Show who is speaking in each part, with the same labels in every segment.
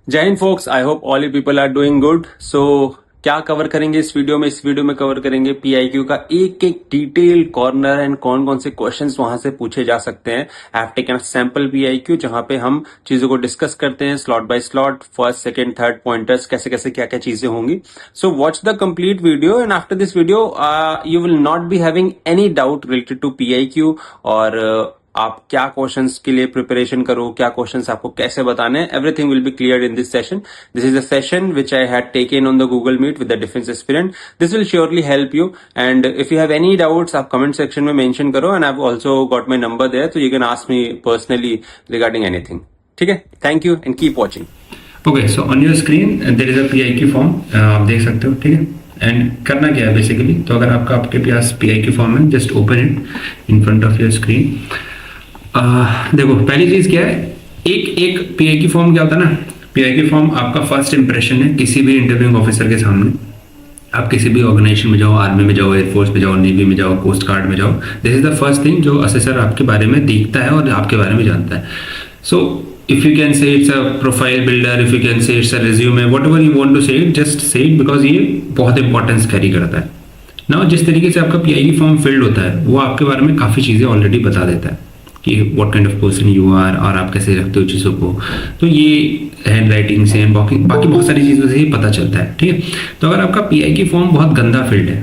Speaker 1: जय हिंद folks, I hope all you people are doing good. So क्या cover करेंगे इस वीडियो में? इस वीडियो में कवर करेंगे पीआईक्यू का एक एक डिटेल कॉर्नर एंड कौन कौन से क्वेश्चंस वहां से पूछे जा सकते हैं। I have taken sample PIQ जहां पे हम चीजों को डिस्कस करते हैं slot by slot, first second third pointers, कैसे कैसे क्या क्या चीजें होंगी। So watch the complete video and after this video you will not be having any doubt related to PIQ और आप क्या क्वेश्चंस के लिए प्रिपरेशन करो, क्या क्वेश्चंस आपको कैसे बताने हैं, everything will be clear in this session. This is a session which I had taken on the Google Meet with the defence aspirant. This will surely help you and if you have any doubts आप comment section में mention करो and I have also got my number there, तो you can ask me personally regarding anything. ठीक है, thank you and keep watching.
Speaker 2: Okay, so on your screen there is a PIQ form, आप देख सकते हो। ठीक है, एंड करना क्या है बेसिकली, तो अगर आपके पास पीआईक्यू फॉर्म है, just open it in front of your screen. देखो, पहली चीज क्या है, एक पीआईक्यू फॉर्म क्या होता है ना, पीआईक्यू फॉर्म आपका फर्स्ट इंप्रेशन है किसी भी इंटरव्यूइंग ऑफिसर के सामने। आप किसी भी ऑर्गेनाइजेशन में जाओ, आर्मी में जाओ, एयरफोर्स में जाओ, नेवी में जाओ, कोस्ट गार्ड में जाओ, this is the first thing जो असेसर आपके बारे में देखता है और आपके बारे में जानता है। So if you can say it's a profile builder, if you can say it's a resume, whatever you want to say it, just say it, because ये बहुत इंपॉर्टेंस कैरी करता है ना। जिस तरीके से आपका पीआईक्यू फॉर्म फिल्ड होता है वो आपके बारे में काफी चीजें ऑलरेडी बता देता है कि what kind of person you are और आप कैसे रखते हो चीज़ों को। तो ये हैंड राइटिंग से बाकी बहुत सारी चीज़ों से ही पता चलता है। ठीक है, तो अगर आपका पीआईक्यू फॉर्म बहुत गंदा फिल्ड है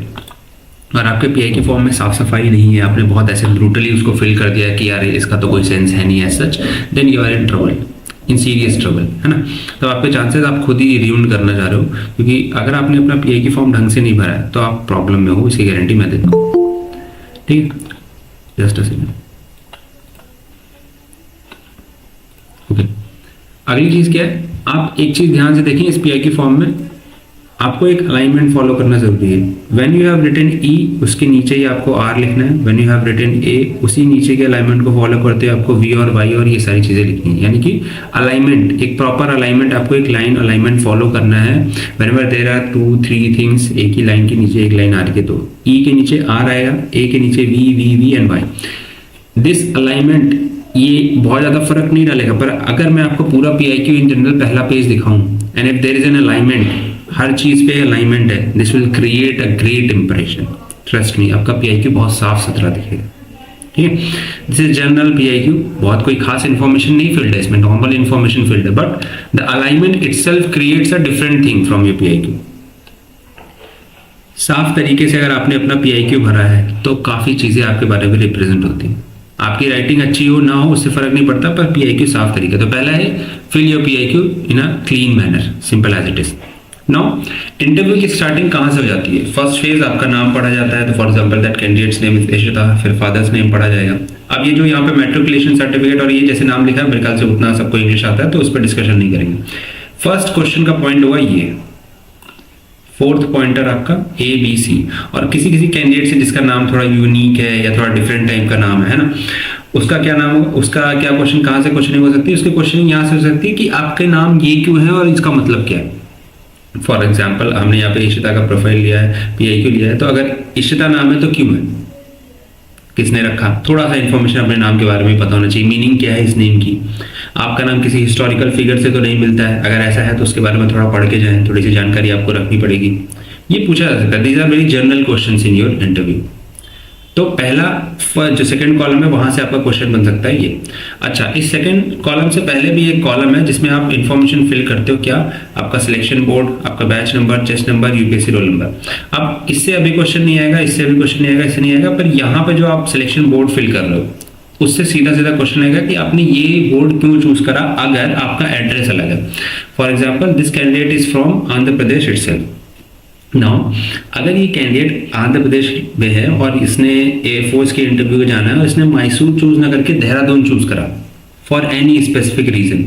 Speaker 2: और आपके पीआईक्यू फॉर्म में साफ सफाई नहीं है, आपने बहुत ऐसे ब्रूटली उसको फिल कर दिया कि यार इसका तो कोई सेंस है नहीं है सच, then you are in trouble, in serious trouble, है ना। तो आपके चांसेस आप खुद ही रियून करना चाह रहे हो, क्योंकि अगर आपने अपना पीआईक्यू फॉर्म ढंग से नहीं भरा है तो आप प्रॉब्लम में हो, इसकी गारंटी मैं देता हूँ। ठीक है, जस्ट अ सेकंड। ओके, अगली चीज क्या है, आप एक चीज ध्यान से देखें, इस पीआईक्यू फॉर्म में आपको एक अलाइनमेंट फॉलो करना जरूरी है। When you have written E, उसके नीचे ही आपको आर लिखना है। When you have written A, उसी नीचे के अलाइनमेंट को फॉलो करते हुए आपको वी और वाई और ये सारी चीजें लिखनी है। यानी कि अलाइनमेंट, एक प्रॉपर अलाइनमेंट, आपको एक लाइन अलाइनमेंट फॉलो करना है। व्हेनेवर देयर आर 2-3 थिंग्स, एक ही लाइन के नीचे एक लाइन आ रही है तो ई के नीचे आर आएगा, ए के नीचे V and Y. This alignment ये बहुत ज्यादा फर्क नहीं डालेगा, पर अगर मैं आपको पूरा पीआईक्यू इन जनरल पहला पेज दिखाऊं and if there is an alignment, हर चीज पे अलाइनमेंट है, this will create a great impression. Trust me, आपका पीआईक्यू बहुत साफ सुथरा दिखेगा। ठीक है, दिस इज जनरल पीआईक्यू, बहुत कोई खास इन्फॉर्मेशन नहीं फिल्ड है इसमें, नॉर्मल इन्फॉर्मेशन फिल्ड है, but the alignment itself creates a different thing from your PIQ. साफ तरीके से अगर आपने अपना पीआईक्यू भरा है तो काफी चीजें आपके बारे में रिप्रेजेंट होती हैं। आपकी राइटिंग अच्छी हो ना हो उससे फर्क नहीं पड़ता, पर पीआईक्यू साफ तरीके। तो पहला है fill your PIQ in a clean manner, simple as it is. Now interview की स्टार्टिंग कहां से हो जाती है? फर्स्ट फेज आपका नाम पढ़ा जाता है, तो for example that candidates name is Ishita, फिर फादर्स नेम पढ़ा जाएगा। अब ये जो यहाँ पे मैट्रिकुलेशन सर्टिफिकेट और ये जैसे नाम लिखा है, मेरे ख्याल से उतना सबको इंग्लिश आता है तो उस पर डिस्कशन नहीं करेंगे। फर्स्ट क्वेश्चन का पॉइंट होगा ये, फोर्थ पॉइंटर आपका ए बी सी। और किसी किसी कैंडिडेट से जिसका नाम थोड़ा यूनिक है या थोड़ा डिफरेंट टाइप का नाम है ना, उसका क्या नाम होगा, उसका क्या क्वेश्चन, कहां से क्वेश्चनिंग हो सकती है? उसकी क्वेश्चनिंग यहां से हो सकती है कि आपके नाम ये क्यों है और इसका मतलब क्या है। फॉर एग्जाम्पल हमने यहाँ पे इशिता का प्रोफाइल लिया है, पीआईक्यू लिया है, तो अगर इशिता नाम है तो क्यों है, किसने रखा, थोड़ा सा इन्फॉर्मेशन अपने नाम के बारे में पता होना चाहिए, मीनिंग क्या है इस नेम की। आपका नाम किसी हिस्टोरिकल फिगर से तो नहीं मिलता है, अगर ऐसा है तो उसके बारे में थोड़ा पढ़ के जाएं, थोड़ी सी जानकारी आपको रखनी पड़ेगी। ये पूछा जा सकता है, these are very general questions in your interview. तो पहला जो सेकंड कॉलम है वहां से आपका क्वेश्चन बन सकता है ये। अच्छा, इस सेकंड कॉलम से पहले भी एक कॉलम है जिसमें आप इंफॉर्मेशन फिल करते हो, क्या, आपका सिलेक्शन बोर्ड, आपका batch number, chest number, UPSC roll number. अब इससे अभी क्वेश्चन नहीं आएगा, इससे अभी क्वेश्चन नहीं आएगा, इससे नहीं आएगा, पर यहाँ पे जो आप सिलेक्शन बोर्ड फिल कर रहे हो उससे सीधा सीधा क्वेश्चन आएगा कि आपने ये बोर्ड क्यों चूज करा अगर आपका एड्रेस अलग है। For example this candidate is from Andhra Pradesh itself. Now अगर ये कैंडिडेट आंध्र प्रदेश में है और इसने एयरफोर्स के इंटरव्यू में जाना है और इसने मैसूर चूज ना करके देहरादून चूज करा फॉर एनी स्पेसिफिक रीजन,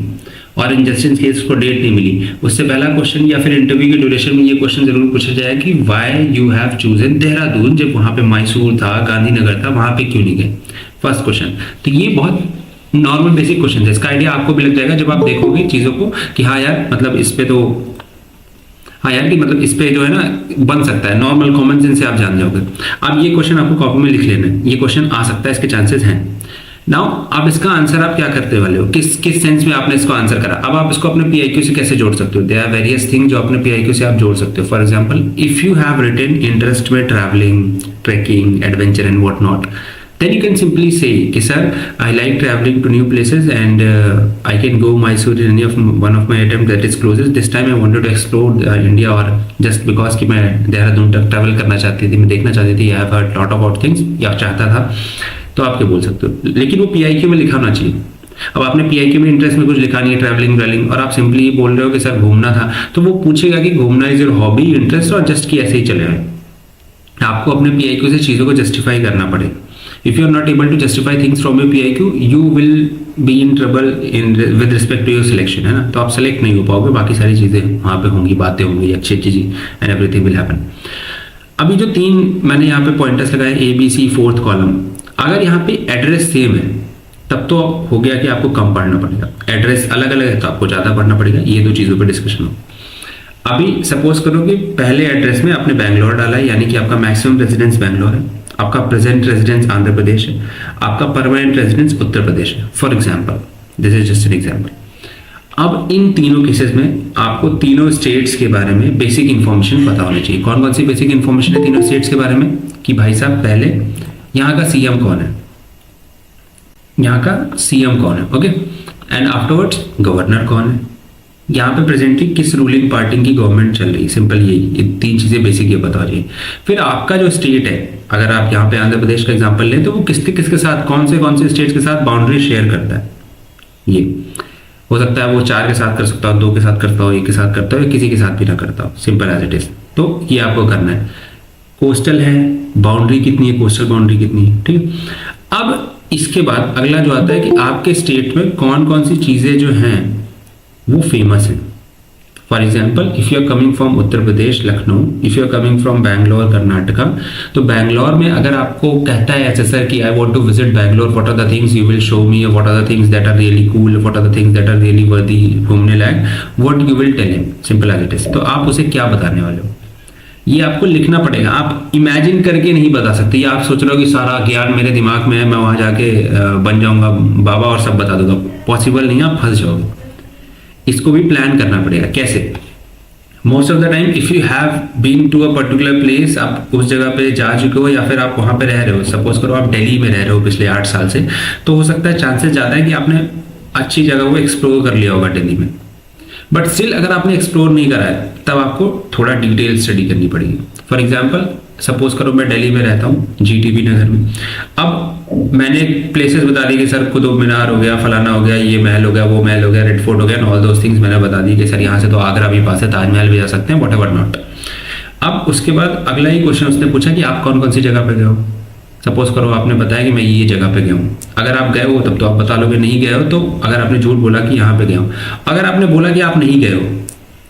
Speaker 2: और इन जस्ट इन केस उसको डेट नहीं मिली, उससे पहला क्वेश्चन या फिर इंटरव्यू के ड्यूरेशन में ये क्वेश्चन जरूर पूछा जाएगा कि why you have chosen Dehradun, जब वहां पे मैसूर था, गांधीनगर था, वहां पे क्यों नहीं गए। फर्स्ट क्वेश्चन, तो ये बहुत नॉर्मल बेसिक क्वेश्चन है, इसका आइडिया आपको भी लग जाएगा जब आप देखोगे चीजों को कि हाँ यार मतलब इस पे तो, हाँ यार कि मतलब इस पे जो है ना बन सकता है, नॉर्मल कॉमन सेंस से आप जान जाओगे। अब ये क्वेश्चन आपको कॉपी में लिख लेना है, ये क्वेश्चन आ सकता है, इसके चांसेस हैं। नाउ आप इसका आंसर आप क्या करते वाले हो, किस किस सेंस में आपने इसको आंसर करा। अब आप इसको अपने पीआईक्यू से कैसे जोड़ सकते हो, देयर आर वेरियस थिंग जो अपने पीआईक्यू से आप जोड़ सकते हो। For example, if you have written interest में travelling, trekking, adventure and what not, then you can simply say कि sir I like traveling to new places and I can go Mysore in any of one of my attempt that is closest. This time I wanted to explore India, or just because कि मैं देहरादून तक travel करना चाहती थी, मैं देखना चाहती थी, I have heard lot about things, या चाहता था, तो आप क्या बोल सकते हो। लेकिन वो पीआईक्यू में लिखा होना चाहिए। अब आपने पीआईक्यू में इंटरेस्ट में कुछ लिखा नहीं है, ट्रैवलिंग व्रैवलिंग, और आप सिंपली बोल रहे हो कि सर घूमना था, तो वो पूछेगा कि घूमना इज योर हॉबी, इंटरेस्ट, और जस्ट कि ऐसे ही चले आए। आपको अपने पीआईक्यू से चीज़ों को जस्टिफाई करना पड़ेगा। If you are not able to justify things from your PIQ, you will be in trouble with respect to your selection, है ना। तो आप सेलेक्ट नहीं हो पाओगे, बाकी सारी चीज़ें वहाँ पे होंगी, बातें होंगी, अच्छी अच्छी चीज़, एंड एवरीथिंग विल हैपन। अभी जो 3 मैंने यहाँ पे पॉइंटर्स लगाए, A B C, 4th column, अगर यहाँ पे एड्रेस सेम है तब तो हो गया कि आपको कम पढ़ना पड़ेगा। एड्रेस अलग अलग है तो आपको ज़्यादा पढ़ना पड़ेगा। ये 2 चीज़ों पर डिस्कशन हो। अभी सपोज करो कि पहले एड्रेस में आपने बैंगलोर डाला है, यानी कि आपका मैक्सिमम रेजिडेंस बैंगलोर है, आपका प्रेजेंट रेजिडेंस आंध्र प्रदेश है, आपका परमानेंट रेजिडेंस उत्तर प्रदेश है। For example, this is just an example. अब इन तीनों केसेस में आपको तीनों स्टेट्स के बारे में बेसिक इंफॉर्मेशन पता होनी चाहिए। कौन कौन सी बेसिक इंफॉर्मेशन है तीनों स्टेट्स के बारे में, कि भाई साहब पहले यहाँ का सीएम कौन है, यहाँ का सीएम कौन है, ओके, एंड आफ्टरवर्ड्स गवर्नर कौन है, यहाँ पे प्रेजेंटली किस रूलिंग पार्टी की गवर्नमेंट चल रही है। सिंपल यही, ये 3 चीजें बेसिक ये बता रही है। फिर आपका जो स्टेट है, अगर आप यहाँ पे आंध्र प्रदेश का एग्जांपल लें, तो वो किसके किसके साथ, कौन से स्टेट्स के साथ बाउंड्री शेयर करता है। ये हो सकता है वो 4 के साथ कर सकता हो, 2 के साथ करता हो, 1 के साथ करता हो, या किसी के साथ भी ना करता हो, सिंपल एज इट इज। तो ये आपको करना है। कोस्टल है, बाउंड्री कितनी है, कोस्टल बाउंड्री कितनी है, ठीक है। अब इसके बाद अगला जो आता है कि आपके स्टेट में कौन कौन सी चीजें जो हैं वो फेमस है। For example, if you are coming from Uttar Pradesh Lucknow, if you are coming from Bangalore Karnataka, तो बैंगलोर में अगर आपको कहता है ऐसे सर कि I want to visit Bangalore, what are the things you will show me, what are the things that are really cool, what are the things that are really worthy घूमने लायक, what you will tell him, simple as it is. तो आप उसे क्या बताने वाले हो, ये आपको लिखना पड़ेगा। आप इमेजिन करके नहीं बता सकते, या आप सोच रहे हो कि सारा ज्ञान मेरे दिमाग में है, मैं वहां जाके बन जाऊंगा बाबा और सब बता दूंगा, पॉसिबल नहीं, आप फंस जाओगे। इसको भी प्लान करना पड़ेगा। कैसे? Most of the time if you have been to a particular place, आप उस जगह पे जा चुके हो, या फिर आप वहां पे रह रहे हो, सपोज करो आप दिल्ली में रह रहे हो पिछले 8 साल से, तो हो सकता है चांसेस ज्यादा है कि आपने अच्छी जगह को एक्सप्लोर कर लिया होगा दिल्ली में। बट स्टिल अगर आपने एक्सप्लोर नहीं करा है, तब आपको थोड़ा डिटेल स्टडी करनी पड़ेगी। फॉर एग्जाम्पल, सपोज करो मैं दिल्ली में रहता हूँ, जीटीबी नगर में। अब मैंने प्लेसेस बता दी कि सर कुतुब मीनार हो गया, फलाना हो गया, ये महल हो गया, वो महल हो गया, रेड फोर्ट हो गया, ऑल दोस थिंग्स मैंने बता दी कि सर यहाँ से तो आगरा भी पास है, ताजमहल भी जा सकते हैं, व्हाटएवर नॉट। अब उसके बाद अगला ही क्वेश्चन उसने पूछा कि आप कौन कौन सी जगह पे गए हो। सपोज करो आपने बताया कि मैं ये जगह पे गया हूँ। अगर आप गए हो तब तो आप बता लोगे, नहीं गए हो तो अगर आपने झूठ बोला कि यहाँ पे गया हूँ। अगर आपने बोला कि आप नहीं गए हो,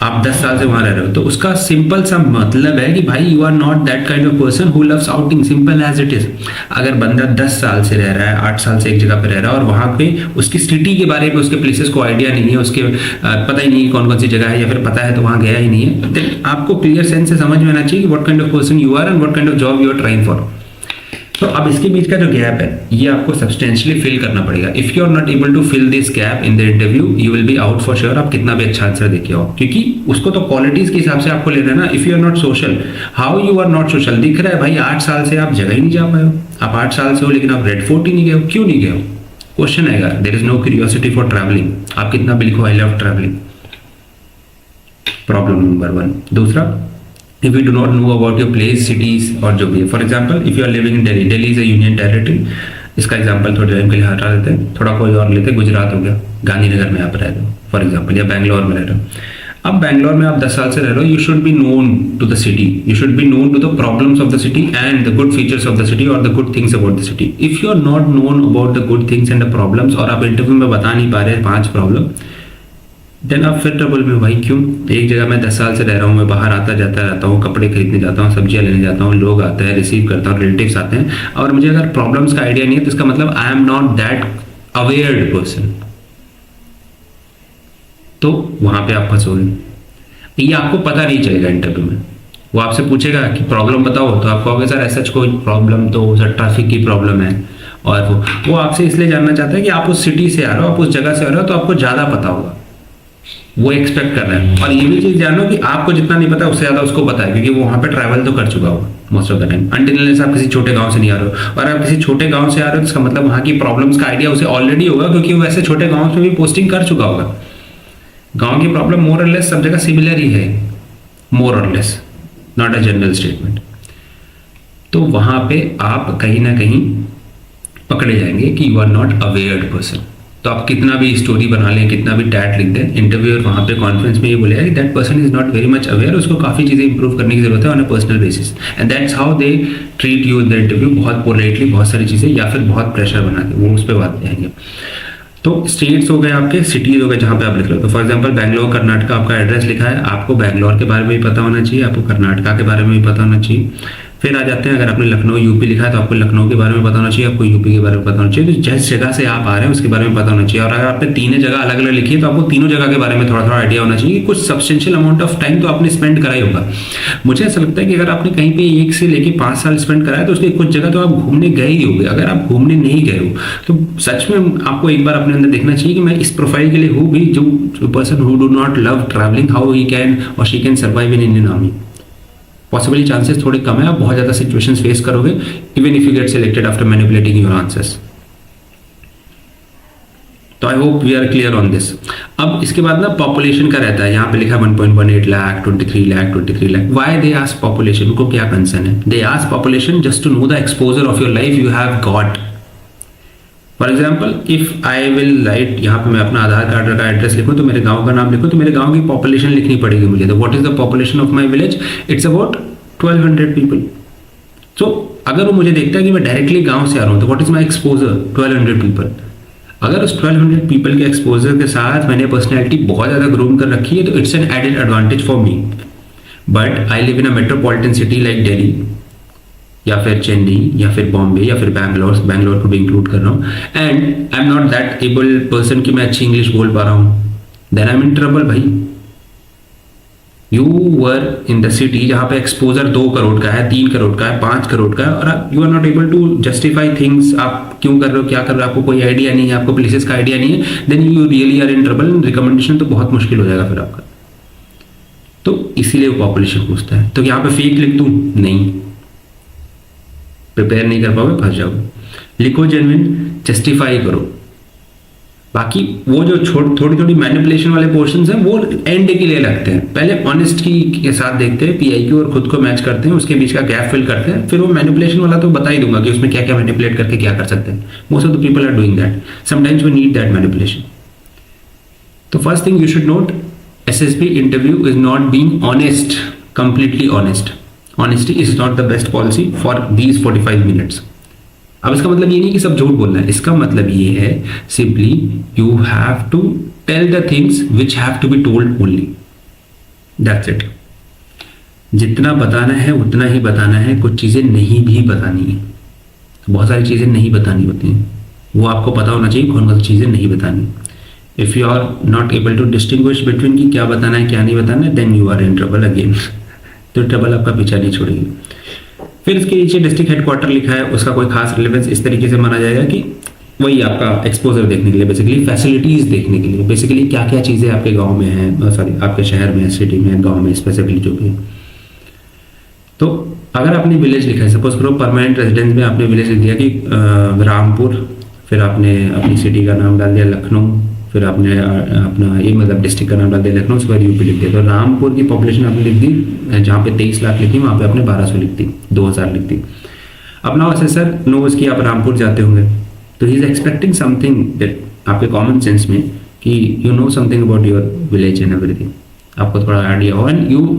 Speaker 2: आप 10 साल से वहां रह रहे हो, तो उसका सिंपल सा मतलब है कि भाई you are not that kind of person who loves outing, simple as it is. अगर बंदा 10 साल से रह रहा है, 8 साल से एक जगह पे रह रहा है, और वहां पे उसकी सिटी के बारे में, उसके प्लेसेस को आइडिया नहीं है, उसके पता ही नहीं कौन कौन सी जगह है, या फिर पता है तो वहां गया ही नहीं है, देन आपको क्लियर सेंस से समझ में आना चाहिए कि what kind of person you are and what kind of job you are trying for. तो अब इसके बीच का जो गैप है, ये आपको सब्सटेंशियली फिल करना पड़ेगा। If you are not able to fill this gap in the interview, you will be out for sure. आप कितना भी अच्छा आंसर देके आओ, क्योंकि उसको तो क्वालिटीज के हिसाब से आपको लेना है ना। If you are not social, how you are not social? दिख रहा है भाई 8 साल से आप जगह ही नहीं जा पाए हो, आप 8 साल से हो लेकिन आप रेड फोर्ट ही नहीं गए हो, क्यों नहीं गए हो? क्वेश्चन आएगा, there is no curiosity for travelling. आप कितना भी लिखो I love travelling, problem number 1। दूसरा, if you do not know about your place, cities और जो भी है, for example if you are living in Delhi, Delhi is a union territory. इसका एग्जाम्पल थोड़े टाइम के लिए हटा देते हैं, थोड़ा कोई और लेते हैं। गुजरात हो गया, गांधीनगर में आप रह रहे हो फॉर एग्जाम्पल, या बैंगलोर में रह रहे हो। अब बैंगलोर में आप 10 साल से रह रहे हो, you should be known to the city, you should be known to the problems of the city and the good features of the city और the good things about the city. If you are not known about the good things and the problems, और आप interview में बता नहीं पा रहे 5 problem, then आप फिर ट्रबल में। भाई क्यों? एक जगह मैं 10 साल से रह रहा हूँ, मैं बाहर आता जाता रहता हूँ, कपड़े खरीदने जाता हूँ, सब्जियां लेने जाता हूँ, लोग आते हैं, रिसीव करता हूँ, रिलेटिव्स आते हैं, और मुझे अगर प्रॉब्लम्स का आइडिया नहीं है, तो इसका मतलब आई एम नॉट दैट अवेयर्ड पर्सन। तो वहां पे आप फंसोगे। ये आपको पता नहीं चलेगा इंटरव्यू में। वो आपसे पूछेगा कि प्रॉब्लम बताओ, तो आप कहोगे सर ऐसा कोई प्रॉब्लम तो सर ट्रैफिक की प्रॉब्लम है, और वो आपसे इसलिए जानना चाहता है कि आप उस सिटी से आ रहे हो, आप उस जगह से आ रहे हो, तो आपको ज़्यादा पता होगा, वो एक्सपेक्ट कर रहा है। और ये भी चीज़ जानो कि आपको जितना नहीं पता उससे ज़्यादा उसको पता है, क्योंकि वो वहाँ पे ट्रैवल तो कर चुका होगा most of the time. Until unless आप किसी छोटे गांव से नहीं आ रहे हो, और आप किसी छोटे गांव से आ रहे हो तो इसका मतलब वहाँ की प्रॉब्लम्स का आइडिया उसे ऑलरेडी होगा, क्योंकि वो वैसे छोटे गाँव में भी पोस्टिंग कर चुका होगा। गाँव की प्रॉब्लम मोर और लेस सब जगह सिमिलर ही है, मोर और less, not a general statement. तो वहाँ पे आप कहीं ना कहीं पकड़े जाएंगे कि you are not awared person. तो आप कितना भी स्टोरी बना लें, कितना भी टैट लिख दें, इंटरव्यूअर वहाँ पे कॉन्फ्रेंस में ये बोलेगा कि that person is not very much aware, उसको काफ़ी चीज़ें इंप्रूव करने की जरूरत है on a personal basis, and that's how they treat you in the interview. बहुत पोलाइटली बहुत सारी चीज़ें, या फिर बहुत प्रेशर बना के, वो उस पर बात आएंगे। तो स्टेट्स हो गए आपके, सिटीज हो गए जहाँ पे आप लिख रहे हो। तो फॉर एग्जांपल बैंगलोर कर्नाटका आपका एड्रेस लिखा है, आपको बैंगलोर के बारे में भी पता होना चाहिए, आपको कर्नाटका के बारे में भी पता होना चाहिए। फिर आ जाते हैं, अगर आपने लखनऊ यूपी लिखा है तो आपको लखनऊ के बारे में पता होना चाहिए, आपको यूपी के बारे में पता होना चाहिए। तो जिस जगह से आप आ रहे हैं उसके बारे में पता होना चाहिए। और अगर आपने तीनों जगह अलग अलग लिखी है तो आपको तीनों जगह के बारे में थोड़ा थोड़ा आइडिया होना चाहिए। कुछ सब्सटेंशियल अमाउंट ऑफ टाइम तो आपने स्पेंड करा ही होगा। मुझे ऐसा लगता है कि अगर आपने कहीं पे 1 से लेके 5 साल स्पेंड करा है तो उसके कुछ जगह तो आप घूमने गए ही होंगे। अगर आप घूमने नहीं गए हो तो सच में आपको एक बार अपने अंदर देखना चाहिए कि मैं इस प्रोफाइल के लिए हूँ भी, जो person who do not love travelling, how he can और she can survive in Indian army. Possibly chances थोड़े कम है, आप बहुत ज़्यादा सिचुएशंस फेस करोगे even if you get selected after manipulating your answers. तो I hope we are clear on this. अब इसके बाद ना पॉपुलेशन का रहता है, यहाँ पे लिखा 1.18 lakh, 23 lakh, 23 lakh. Why they ask population, उनको क्या कंसर्न है? They ask population just to know the exposure of your life you have got. For example if I will write, यहाँ पे मैं अपना आधार कार्ड का एड्रेस लिखूँ तो मेरे गांव का नाम लिखूँ तो मेरे गांव की पॉपुलेशन लिखनी पड़ेगी मुझे। तो what is the population of my village? It's about 1200 people. So अगर वो मुझे देखता है कि मैं डायरेक्टली गांव से आ रहा हूँ तो what is my exposure? 1200 people. अगर उस 1200 पीपल के एक्सपोजर के साथ मैंने पर्सनैलिटी बहुत ज़्यादा ग्रूम कर रखी है तो it's an added advantage for me. But I live in a metropolitan city like Delhi या फिर चेन्नई या फिर बॉम्बे या फिर बैंगलोर को भी इंक्लूड कर रहा हूँ, and I am not that able person कि मैं अच्छी इंग्लिश बोल पा रहा हूँ, then I am in trouble भाई। You were in the city जहाँ पे एक्सपोजर 2 करोड़ का है, 3 करोड़ का है, 5 करोड़ का है, और you are not able to justify things. आप क्यों कर रहे हो, क्या कर रहे हो, आपको कोई आइडिया नहीं है, आपको प्लेसेस का आइडिया नहीं है, then you really are in trouble. Recommendation तो बहुत मुश्किल हो जाएगा फिर आपका। तो इसीलिए वो पॉपुलेशन पूछता है। तो यहाँ पे फेक लिख दूँ? नहीं, प्रिपेयर नहीं कर पाओगे, फंस जाओगे। लिखो जेन्युइन, जस्टिफाई करो। बाकी वो जो थोड़ी थोड़ी मैनिपुलेशन वाले पोर्शंस हैं वो एंड के लिए लगते हैं। पहले ऑनेस्टी के साथ देखते हैं, पीआईक्यू और खुद को मैच करते हैं, उसके बीच का गैप फिल करते हैं, फिर वो मैनिपुलेशन वाला तो बता ही दूंगा कि उसमें क्या क्या मैनिपुलेट करके क्या कर सकते हैं। Most of the people are doing that, sometimes we need that manipulation. तो first thing you should note, SSB interview is not being honest, completely honest. Honesty is not the best policy for these 45 minutes. अब इसका मतलब ये नहीं कि सब झूठ बोलना है, इसका मतलब ये है simply you have to tell the things which have to be told only, that's it. जितना बताना है उतना ही बताना है, कुछ चीज़ें नहीं भी बतानी है। बहुत सारी चीज़ें नहीं बतानी होती हैं, वो आपको पता होना चाहिए कौन कौन सी चीज़ें नहीं बतानी। If you are not able to distinguish between कि क्या बताना है क्या नहीं बताना है, then you are in trouble again. तो ट्रबल आपका पीछा नहीं छोड़ेगी। फिर इसके नीचे डिस्ट्रिक्ट हेडक्वार्टर लिखा है, उसका कोई खास रिलेवेंस इस तरीके से माना जाएगा कि वही आपका एक्सपोजर देखने के लिए, बेसिकली फैसिलिटीज देखने के लिए, बेसिकली क्या क्या चीज़ें आपके गांव में हैं, सॉरी आपके शहर में, सिटी में, गांव में स्पेसिफिकली जो भी है। तो अगर आपने विलेज लिखा है, सपोज करो परमानेंट रेजिडेंस में आपने विलेज लिख दिया कि रामपुर, फिर आपने अपनी सिटी का नाम डाल दिया लखनऊ, फिर आपने अपना ये मतलब डिस्ट्रिक्ट का नाम डाल दिया लखनऊ, उसके बाद यूपी लिख दिया। तो रामपुर की पॉपुलेशन आपने लिख दी, जहाँ पे 23 लाख लिखी वहाँ पे आपने 1200 लिख दी, 2000 लिख दी। अब नाउ असेसर नोज कि आप रामपुर जाते होंगे, तो he is expecting something that आपके कॉमन सेंस में कि you know something about your village and everything, आपको थोड़ा आइडिया हो, एंड यू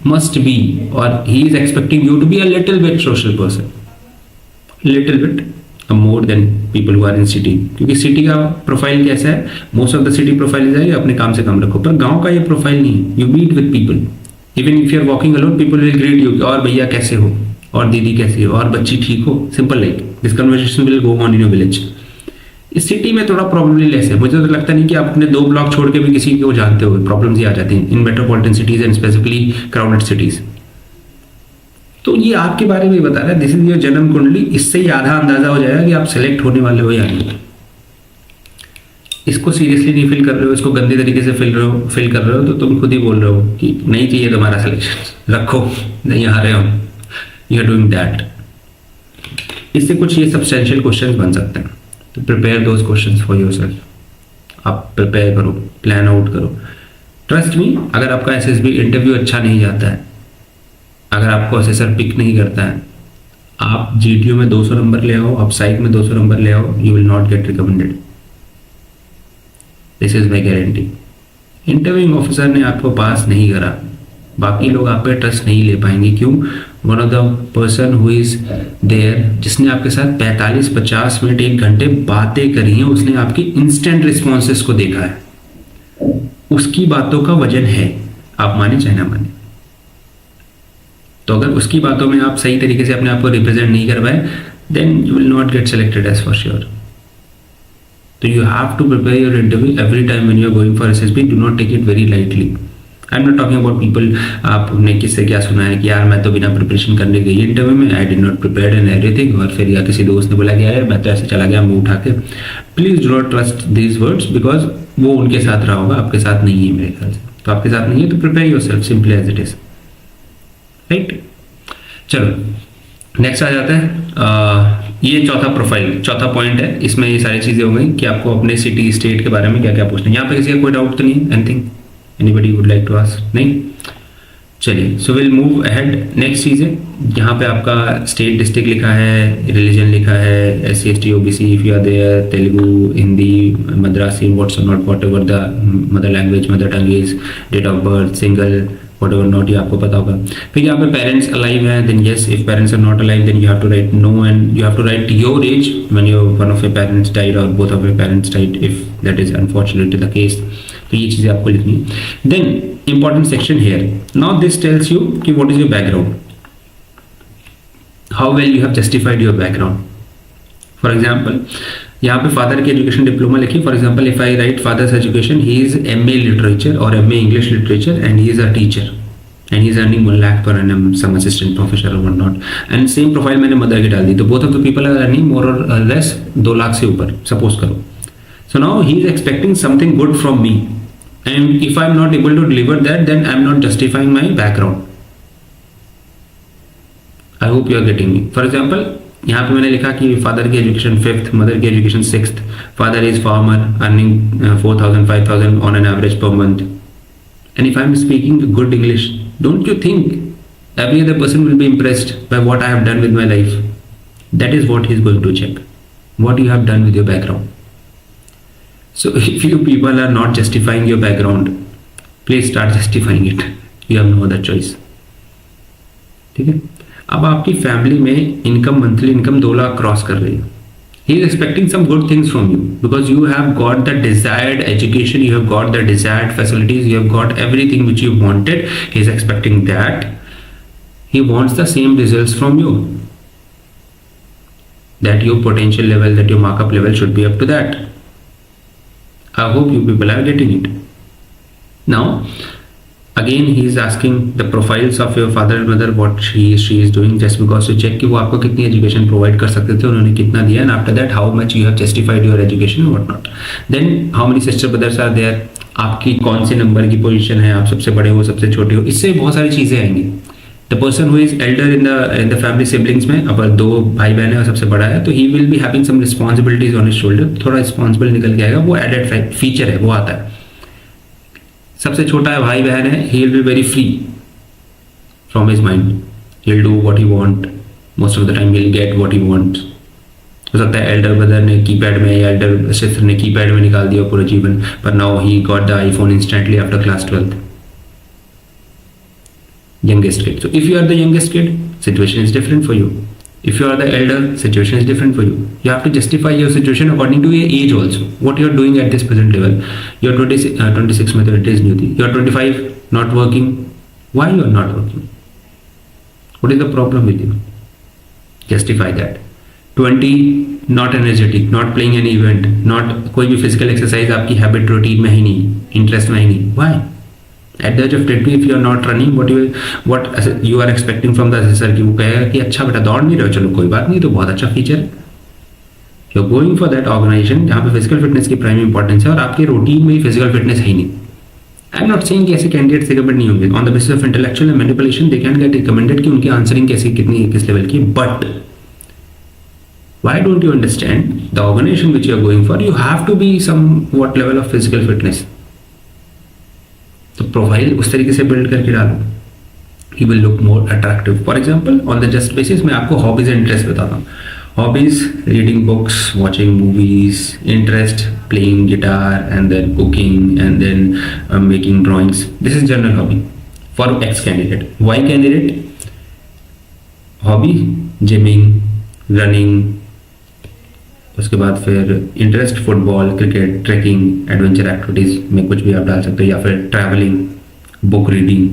Speaker 2: मस्ट बी, और he is expecting you to be a little bit social person, little bit more than people who are in city. क्योंकि city का profile कैसा है, most of the city profile जाएगी अपने काम से काम रखो, पर गांव का ये प्रोफाइल नहीं है। You meet with people, even if you are walking alone, people will greet you, और भैया कैसे हो, और दीदी कैसी हो, और बच्ची ठीक हो, simple like this conversation will go on in your village. इस सिटी में थोड़ा प्रॉब्लम लेस है, मुझे तो लगता नहीं कि आप अपने 2 ब्लॉक छोड़ के भी किसी को जानते हो, प्रॉब्लम्स ही आ जाती हैं in metropolitan cities and specifically crowded cities. तो ये आपके बारे में बता रहा है, दिस इज योर जन्म कुंडली। इससे ही आधा अंदाजा हो जाएगा कि आप सेलेक्ट होने वाले हो या नहीं। इसको सीरियसली नहीं फील कर रहे हो, इसको गंदे तरीके से फील कर रहे हो, तो तुम खुद ही बोल रहे हो कि नहीं चाहिए तुम्हारा सिलेक्शन, रखो, नहीं आ रहे हो, यू आर डूइंग दैट। इससे कुछ ये सब्सटेंशियल क्वेश्चंस बन सकते हैं, तो prepare those questions for yourself. आप प्रिपेयर करो, प्लान आउट करो। ट्रस्ट मी, अगर आपका एसएसबी इंटरव्यू अच्छा नहीं जाता है, अगर आपको असेसर पिक नहीं करता है, आप जीटीयू में 200 नंबर ले आओ, आप साइक में 200 नंबर ले आओ, you will not gate recommended. This is my guarantee. Interviewing officer ने आपको पास नहीं करा, बाकी लोग आप पे ट्रस्ट नहीं ले पाएंगे। क्यों? One of the person who is there, जिसने आपके साथ 45-50 मिनट 1 घंटे बातें करी हैं, उसने आपकी इंस्टेंट रिस्पॉन्सेस को देखा है, उसकी बातों का वजन है, आप माने चाहे ना माने। तो अगर उसकी बातों में आप सही तरीके से अपने आप को रिप्रेजेंट नहीं कर पाए, then you will not get selected as for sure. तो you have to prepare your interview every time when you are going for SSB. Do not take it very lightly. I am not talking about people, आपने किससे क्या सुना है कि यार मैं तो बिना प्रिपरेशन करने गई इंटरव्यू में, I did not prepare in everything, और फिर या किसी दोस्त ने बोला कि यार मैं तो ऐसे चला गया मुंह उठा के। Please do not trust these words, because वो उनके साथ रहा होगा, आपके साथ नहीं है मेरे ख्याल से। तो आपके साथ नहीं है तो prepare yourself simply as it is, right. चलो नेक्स्ट आ जाता है, ये चौथा पॉइंट है। इसमें ये सारी चीजें हो गई कि आपको अपने सिटी स्टेट के बारे में क्या क्या पूछना है। यहाँ पे किसी का कोई डाउट तो नहीं है? Anything anybody would like to ask? नहीं? चलिए, so will move ahead. Next चीज़ है, यहाँ पे आपका स्टेट डिस्ट्रिक्ट लिखा है, रिलीजन लिखा है, SC ST OBC if you are there, Telugu, Hindi, Madrasi, what's not, whatever the mother language, mother tongue is, date of birth, single, whatever not, ये आपको पता होगा। फिर यहाँ पे पेरेंट्स अलाइव हैं, then yes, if parents are not alive then you have to write no, and you have to write your age when your one of your parents died और both of your parents died, if that is unfortunately the case. तो ये चीज़ें आपको लिखनी है। Then important section here, now this tells you कि what is your background, how well you have justified your background. For example, यहाँ पे father की एजुकेशन डिप्लोमा लिखी। For example, if I write father's education, he is MA literature और MA English literature and he is a teacher and he is earning 1 lakh per annum, some assistant professor और one not, and same profile मैंने mother की डाल दी, तो both of the people are earning more और less 2 lakh से ऊपर, suppose करो। So now he is expecting something good from me, and if I am not able to deliver that, then I am not justifying my background. I hope you are getting me. For example, यहाँ पे मैंने लिखा कि father की education 5th, mother की education 6th, father is farmer, earning 4,000-5,000 on an average per month, and if I am speaking good English, don't you think every other person will be impressed by what I have done with my life? That is what he is going to check, what you have done with your background. So if you people are not justifying your background, please start justifying it. You have no other choice. ठीक है? अब आपकी family में income, monthly income 2 lakh cross कर रही है। He is expecting some good things from you because you have got the desired education, you have got the desired facilities, you have got everything which you wanted. He is expecting that. He wants the same results from you. That your potential level, that your markup level should be up to that. I hope you people are getting it. Now, again he is asking the profiles of your father and mother, what she is doing, just because to check कि वो आपको कितनी education provide कर सकते थे, उन्होंने कितना दिया, and after that how much you have justified your education and what not. Then how many sister brothers are there, आपकी कौन से नंबर की पोजीशन है, आप सबसे बड़े हो सबसे छोटे हो, इससे बहुत सारी चीज़ें आएंगी। The person who is Elder in the family siblings में, अब 2 भाई बहन है और सबसे बड़ा है, तो he will be having some responsibilities on his shoulder, थोड़ा रिस्पॉन्सिबल निकल के आएगा, वो एडेड फीचर है, वो आता है। सबसे छोटा है भाई बहन है, ही will be very free from his mind, he will do what he want, most of the time he will get what he want. हो सकता है एल्डर ब्रदर ने कीपैड में या एल्डर सिस्टर ने कीपैड में निकाल दिया पूरा जीवन, पर now he got the iPhone instantly after class 12th. Youngest kid. So if you are the youngest kid, situation is different for you. If you are the elder, situation is different for you. You have to justify your situation according to your age also. What you are doing at this present level. You are 26 method, it is new thing. You are 25, not working. Why you are not working? What is the problem with you? Justify that. 20, not energetic, not playing any event, not कोई भी physical exercise आपकी habit routine में ही नहीं, interest में ही नहीं. Why? At the age of 20 if you are not running what you are expecting from the assessor कि वो कहेगा कि अच्छा बेटा दौड़ नहीं रहे हो, चलो कोई बात नहीं, तो बहुत अच्छा फीचर है। You are going for that organisation जहाँ पे फिजिकल फिटनेस की प्राइम इंपॉर्टेंस है और आपके रूटीन में फिजिकल फिटनेस है ही नहीं। आई एम नॉट सेइंग कि ऐसे कैंडिडेट रिकमेंड नहीं होंगे on the basis of intellectual and manipulation they can get recommended कि उनकी आंसरिंग कैसी कितनी किस लेवल की, but why don't you understand the organization which you are going for, you have to be somewhat level of physical fitness। तो profile उस तरीके से बिल्ड करके डालो, you will look more attractive। For example on the just basis मैं आपको hobbies and interest बताता हूँ। Hobbies reading books, watching movies, interest playing guitar and then cooking and then making drawings, this is general hobby for X candidate. Y candidate hobby gymming, running, उसके बाद फिर interest football, cricket, trekking, adventure activities में कुछ भी आप डाल सकते हो, या फिर travelling, book reading,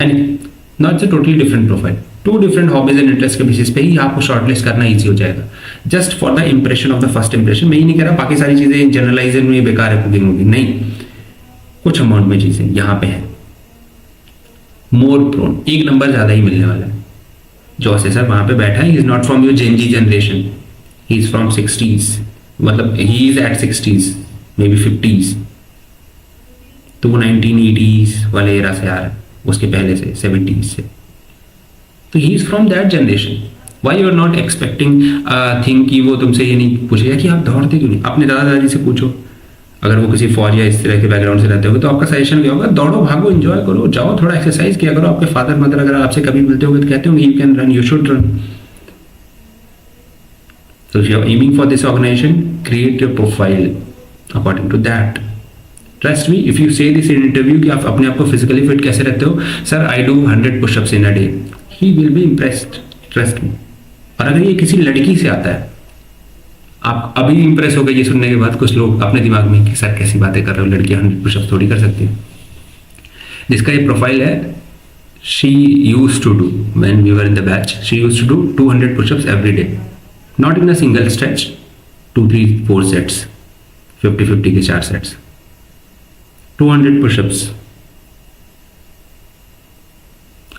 Speaker 2: and not a totally different profile. 2 different hobbies and interest के बेसिस पे ही आपको शॉर्टलिस्ट करना ईजी हो जाएगा, just for the impression of the first impression. मैं ही नहीं कह रहा बाकी सारी चीजें जनरलाइजेशन में बेकार है, कुकिंग वुकिंग नहीं, कुछ अमाउंट में चीजें यहाँ पे है मोर प्रोन, 1 नंबर ज्यादा ही मिलने वाला है। जो असेसर वहां पे बैठा है, he is not from your Gen Z generation, he is from 60s, मतलब he is at 60s, maybe 50s, तो वो 1980s वाले एरा से आ रहा है, उसके पहले से 70s से, तो he is from that generation। Why you are not expecting thing कि वो तुमसे ये नहीं पूछेगा कि आप दौड़ते क्यों नहीं। अपने दादा दादी से पूछो, अगर वो किसी फौज या इस तरह के बैकग्राउंड से रहते होगे तो आपका सजेशन क्या होगा, दौड़ो भागो एंजॉय करो, जाओ थोड़ा एक्सरसाइज किया करो। आपके फादर मदर अगर आपसे कभी मिलते होंगे तो कहते होंगे you can run, you should run. So if you are aiming for this organization, create your profile according to that। Trust me, if you say this in interview कि आप अपने आप को physically fit कैसे रहते हो, sir I do 100 push-ups in a day, he will be impressed, trust me। और अगर ये किसी लड़की से आता है, आप अभी इंप्रेस हो गए ये सुनने के बाद, कुछ लोग अपने दिमाग में कि सर कैसी बातें कर रहे हो, लड़कियां 100 पुशअप्स थोड़ी कर सकती है। जिसका ये प्रोफाइल है, she used to do when we were in the batch, she used to do 200 push-ups every day। Not in a single stretch, 2, 3, 4 sets, 50-50 के 4 sets, 200 push-ups।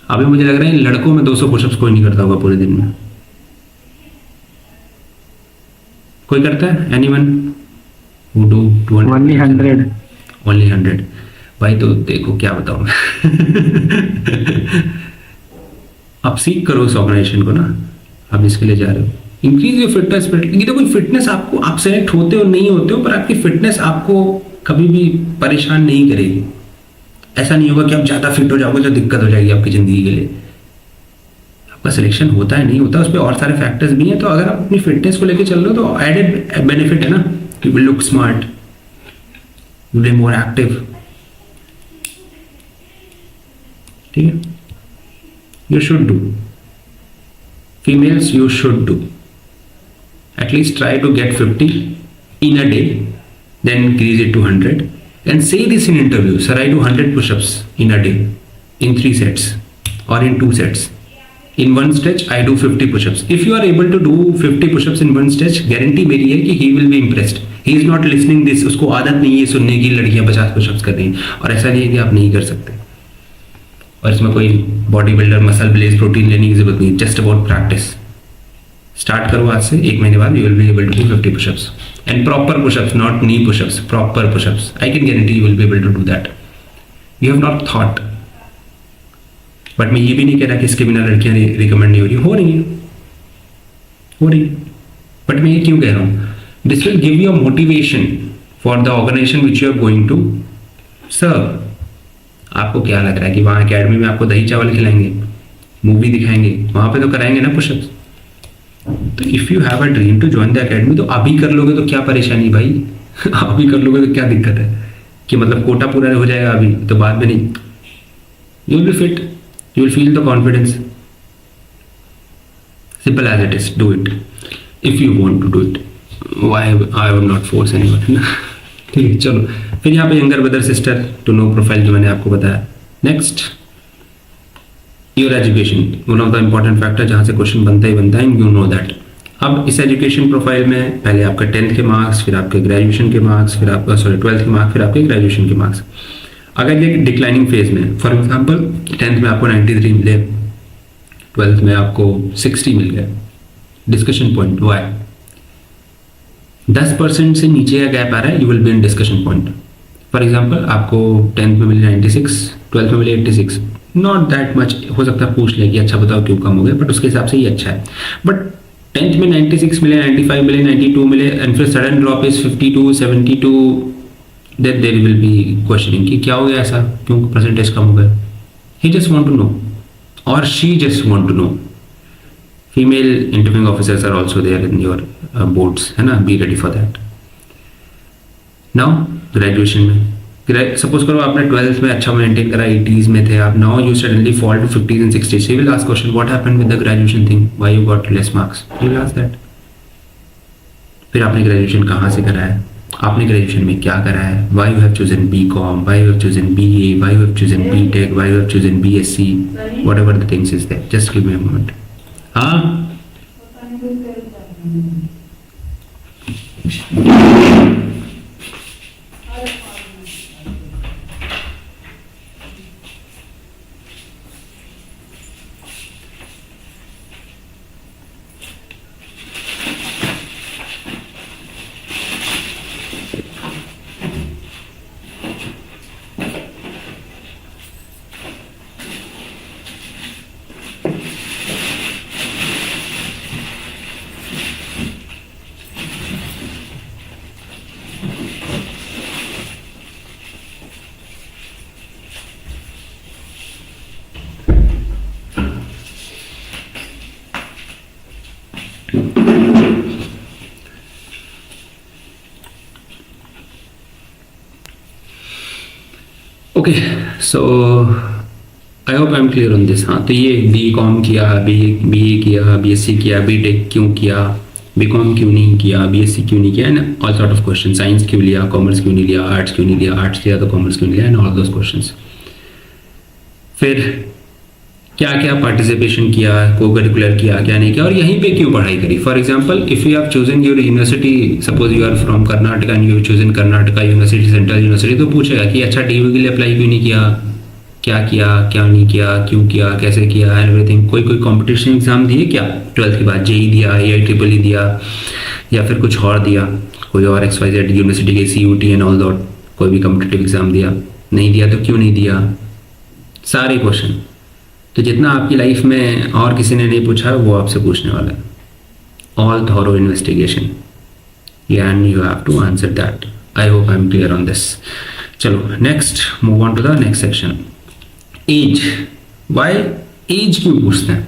Speaker 2: अभी मुझे लग रहा है लड़कों में 200 पुशअप्स कोई नहीं करता होगा पूरे दिन में। कोई करता है? Anyone who do 200?
Speaker 3: Only 100।
Speaker 2: Only 100। भाई तो देखो क्या बताऊं अब सीख करो उस ऑर्गेनाइजेशन को ना, आप इसके लिए जा रहे हो। Increase your fitness. ये तो कोई फिटनेस आपको, आप सेलेक्ट होते हो नहीं होते हो, पर आपकी फिटनेस आपको कभी भी परेशान नहीं करेगी। ऐसा नहीं होगा कि आप ज्यादा फिट हो जाओगे तो दिक्कत हो जाएगी आपकी जिंदगी के लिए। आपका सिलेक्शन होता है नहीं होता, उस पर और सारे फैक्टर्स भी हैं। तो अगर आप अपनी फिटनेस को लेकर चल रहे हो तो एडेड बेनिफिट है ना, you will look smart, you will be more active. ठीक है, you should do, females you should do at least try to get 50 in a day, then increase it to 100 and say this in interview, sir I do 100 push-ups in a day in 3 sets or in 2 sets, in one stretch I do 50 push-ups। if you are able to do 50 push-ups in one stretch, guarantee मेरी है कि he will be impressed। he is not listening this, उसको आदत नहीं है सुनने की लड़कियां 50 push-ups कर रही हैं, और ऐसा नहीं है कि आप नहीं कर सकते। और इसमें कोई body builder MuscleBlaze protein लेने की जरूरत नहीं, जस्ट अबाउट प्रैक्टिस। स्टार्ट करो आज से, 1 महीने बाद you will be able to do 50 pushups and proper pushups, not knee pushups, proper pushups. I can guarantee you will be able to do that. You have not thought, but मैं ये भी नहीं कह रहा कि इसके बिना लड़कियां रिकमेंड नहीं हो रही है, बट मैं ये क्यों कह रहा हूँ, this will give you a motivation for the organisation which you are going to serve. आपको क्या लग रहा है कि वहाँ एकेडमी में आपको दही चावल खिलाएंगे, मूवी दिखाएंगे, वहाँ पे तो कराएंगे ना पुशअप्स। तो if you have a dream to join the academy तो अभी कर लोगे तो क्या परेशानी भाई अभी कर लोगे तो क्या दिक्कत है कि मतलब कोटा पूरा हो जाएगा अभी तो बाद में नहीं। You will be fit, you will feel the confidence, simple as it is, do it if you want to do it. I will not force anyone. ठीक है, चलो फिर यहाँ पे younger brother sister to know profile जो मैंने आपको बताया। Next, your education, one of the important factor जहाँ से क्वेश्चन बनता ही बनता है, यू नो दैट। अब इस एजुकेशन प्रोफाइल में पहले आपका 10th के मार्क्स, फिर आपके ग्रेजुएशन के मार्क्स, फिर आपका 12th के मार्क्स, फिर आपके ग्रेजुएशन के मार्क्स। अगर ये डिक्लाइनिंग फेज में, फॉर एग्जांपल 10th में आपको 93 मिले, 12th में आपको 60 मिल गया, डिस्कशन पॉइंट वाई 10% से नीचे का गैप आ रहा है, you will be in discussion point. For example आपको 10th में मिले 96, 12th में मिले 86, नॉट दैट मच, हो सकता है पूछ ले कि अच्छा बताओ क्यों कम हो गया, बट उसके हिसाब से ये अच्छा है। बट 10th में 96 मिले, 95 मिले, 92 मिले एंड फिर sudden drop is 52, 72, then there will be questioning कि क्या हो गया ऐसा, क्यों परसेंटेज कम हो गया। He just want to know और she just want to know. Female interviewing officers are also there in your boards, है ना, be ready for that. Now graduation में सपोज करो आपने 12th में अच्छा मेंटेन करा, 80s में थे आप, now you suddenly fall to 50s and 60s, you will ask question what happened with the graduation thing, why you got less marks, you will ask that। फिर आपने ग्रेजुएशन कहाँ से करा है, आपने ग्रेजुएशन में क्या करा है, why you have chosen BCom, why you have chosen BA, why you have chosen BTech, why you have chosen BSc, whatever the things is there, just give me a moment। हाँ okay, so I hope I am clear on this. हाँ, तो ये BCom किया, BA किया, BSc किया, BTech क्यों किया, BCom क्यों नहीं किया, BSc क्यों नहीं किया, and all sort of question. Science क्यों लिया, कॉमर्स क्यों नहीं लिया, आर्ट्स क्यों नहीं लिया, आर्ट्स लिया तो कॉमर्स क्यों नहीं लिया, एंड ऑल दोज क्वेश्चंस। फिर क्या क्या पार्टिसिपेशन किया, को करिकुलर किया, क्या नहीं किया, और यहीं पे क्यों पढ़ाई करी। For example if you have chosen your university, suppose you are from Karnataka and you have chosen Karnataka university, central university, तो पूछेगा कि अच्छा DU के लिए अप्लाई क्यों नहीं किया, क्या किया, क्या नहीं किया, क्यों किया, कैसे किया, एवरीथिंग। कोई कॉम्पिटिशन एग्जाम दिए क्या 12th के बाद, JEE दिया, AIEEE दिया, या फिर कुछ और दिया, कोई और XYZ यूनिवर्सिटी के CUT एंड ऑल दैट, कोई भी कॉम्पिटिटिव एग्जाम दिया, नहीं दिया तो क्यों नहीं दिया, सारे क्वेश्चन। तो जितना आपकी लाइफ में और किसी ने नहीं पूछा वो आपसे पूछने वाला है। All thorough investigation, and you have to answer that. I hope I am clear on this. चलो next, move on to the next section. Age, why age क्यों पूछते हैं?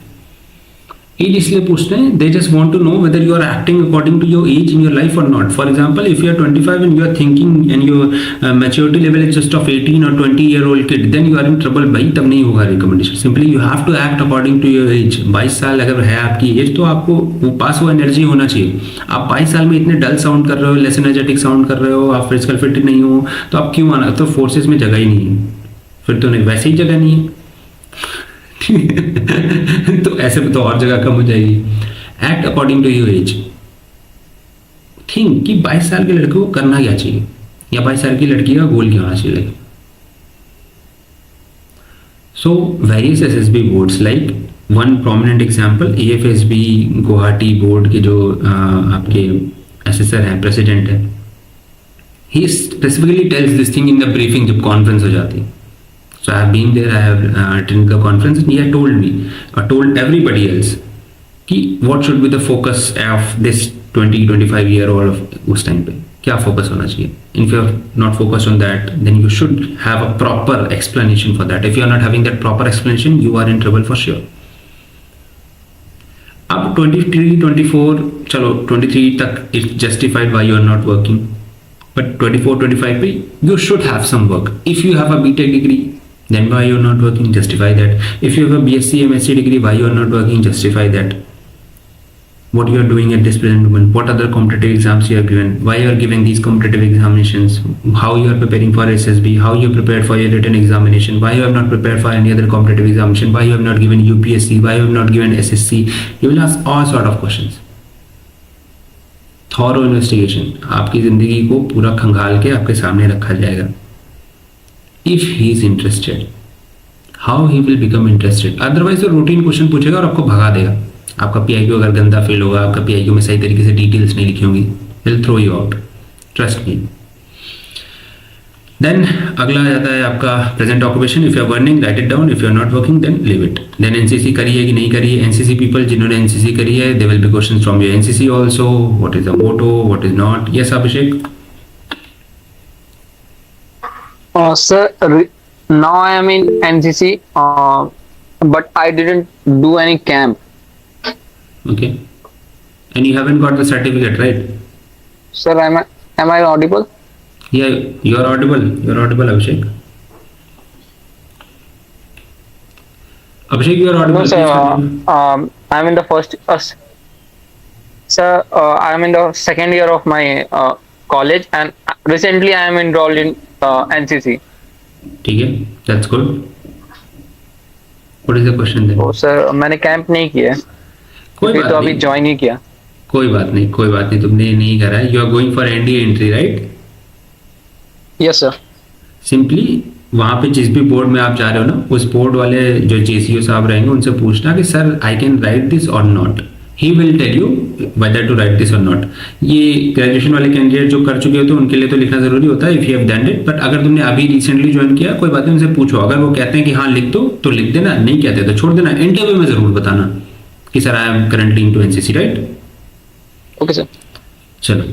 Speaker 2: एज इसलिए पूछते हैं, they just want to know whether you are acting according to your age in your life और not. For example if you are 25 and you are thinking and your maturity level is just of 18 और 20-year-old kid, then you are in trouble. भाई तब नहीं होगा recommendation. Simply you have to act according to your age. 22 साल अगर है आपकी as तो आपको वो पास वो एनर्जी होना चाहिए। आप 22 साल में इतने डल साउंड कर रहे हो, लेस एनर्जेटिक साउंड कर रहे हो, आप फिजिकल फिट नहीं हो, तो आप क्यों आना? तो फोर्सेज में जगह ही नहीं है, फिर तो नहीं, वैसे ही जगह नहीं है। तो ऐसे में तो और जगह कम हो जाएगी। Act according to your age. Think कि 22 साल के लड़के को करना क्या चाहिए, या 22 साल की लड़की का गोल क्या होना चाहिए। So various SSB boards, like one prominent example AFSB Guwahati board के जो आपके एसेसर हैं, प्रेसिडेंट है, he specifically tells this thing in the briefing, जब कॉन्फ्रेंस हो जाती है। So I have been there, I have attended the conference, and he had told me, or told everybody else, कि what should be the focus of this 20-25-year-old उस time पे क्या focus होना चाहिए. If you are not focused on that, then you should have a proper explanation for that. If you are not having that proper explanation, you are in trouble for sure. अब 23-24 चलो 23 तक it's justified why you are not working, but 24-25 पे you should have some work. If you have a BTech degree, then why you are not working? Justify that. If you have a BSc MSc degree, why you are not working? Justify that. What you are doing at this present moment, what other competitive exams you have given, why you are giving these competitive examinations, how you are preparing for SSB, how you prepared for your written examination, why you have not prepared for any other competitive examination, why you have not given UPSC, why you have not given SSC. You will ask all sort of questions. Thorough investigation, आपकी जिंदगी को पूरा खंगाल के आपके सामने रखा जाएगा. If he is interested, how he will become interested. Otherwise तो रूटीन क्वेश्चन पूछेगा और आपको भगा देगा। आपका पीआईक्यू अगर गंदा फील होगा, आपका पीआईक्यू में सही तरीके से डिटेल्स नहीं लिखी होंगी, will throw you out, trust me. Then अगला आ जाता है आपका present occupation. If you are working write it down, if you are not working then leave it. Then NCC करी है कि नहीं करी है। एनसीसी पीपल जिन्होंने एनसीसी करी है, they will be questions from your NCC also. What is the motto, what is not. Yes Abhishek.
Speaker 3: Sir, now I am in NCC, but I didn't do any camp.
Speaker 2: Okay, and you haven't got the certificate, right?
Speaker 3: Sir, am I audible?
Speaker 2: Yeah, you are audible. You are audible, Abhishek. Abhishek, you are audible.
Speaker 3: No, sir.
Speaker 2: Please continue.
Speaker 3: I'm in the first. Sir, I am in the second year of my college, and recently I am enrolled in NCC.
Speaker 2: ठीक है, that's good. What is the question then?
Speaker 3: तो sir मैंने camp नहीं किया,
Speaker 2: कोई
Speaker 3: तो
Speaker 2: बात
Speaker 3: अभी
Speaker 2: नहीं,
Speaker 3: ज्वाइन ही किया।
Speaker 2: कोई बात नहीं, कोई बात नहीं, तुमने नहीं करा है। You are going for NDA entry, right?
Speaker 3: Yes sir.
Speaker 2: Simply वहाँ पे जिस भी बोर्ड में आप जा रहे हो ना, उस बोर्ड वाले जो जेसीओ साहब रहेंगे उनसे पूछना कि sir I can write this और not. He will tell you whether to write this और नॉट। ये ग्रेजुएशन वाले कैंडिडेट जो कर चुके होते हैं उनके लिए तो लिखना जरूरी होता है, if you have done it. But अगर तुमने अभी रिसेंटली ज्वाइन किया, कोई बात नहीं, उनसे पूछो। अगर वो कहते हैं कि हाँ लिख दो तो लिख देना, नहीं कहते तो छोड़ देना। इंटरव्यू में जरूर बताना कि sir I am currently into NCC, right?
Speaker 3: Okay sir.
Speaker 2: चलो,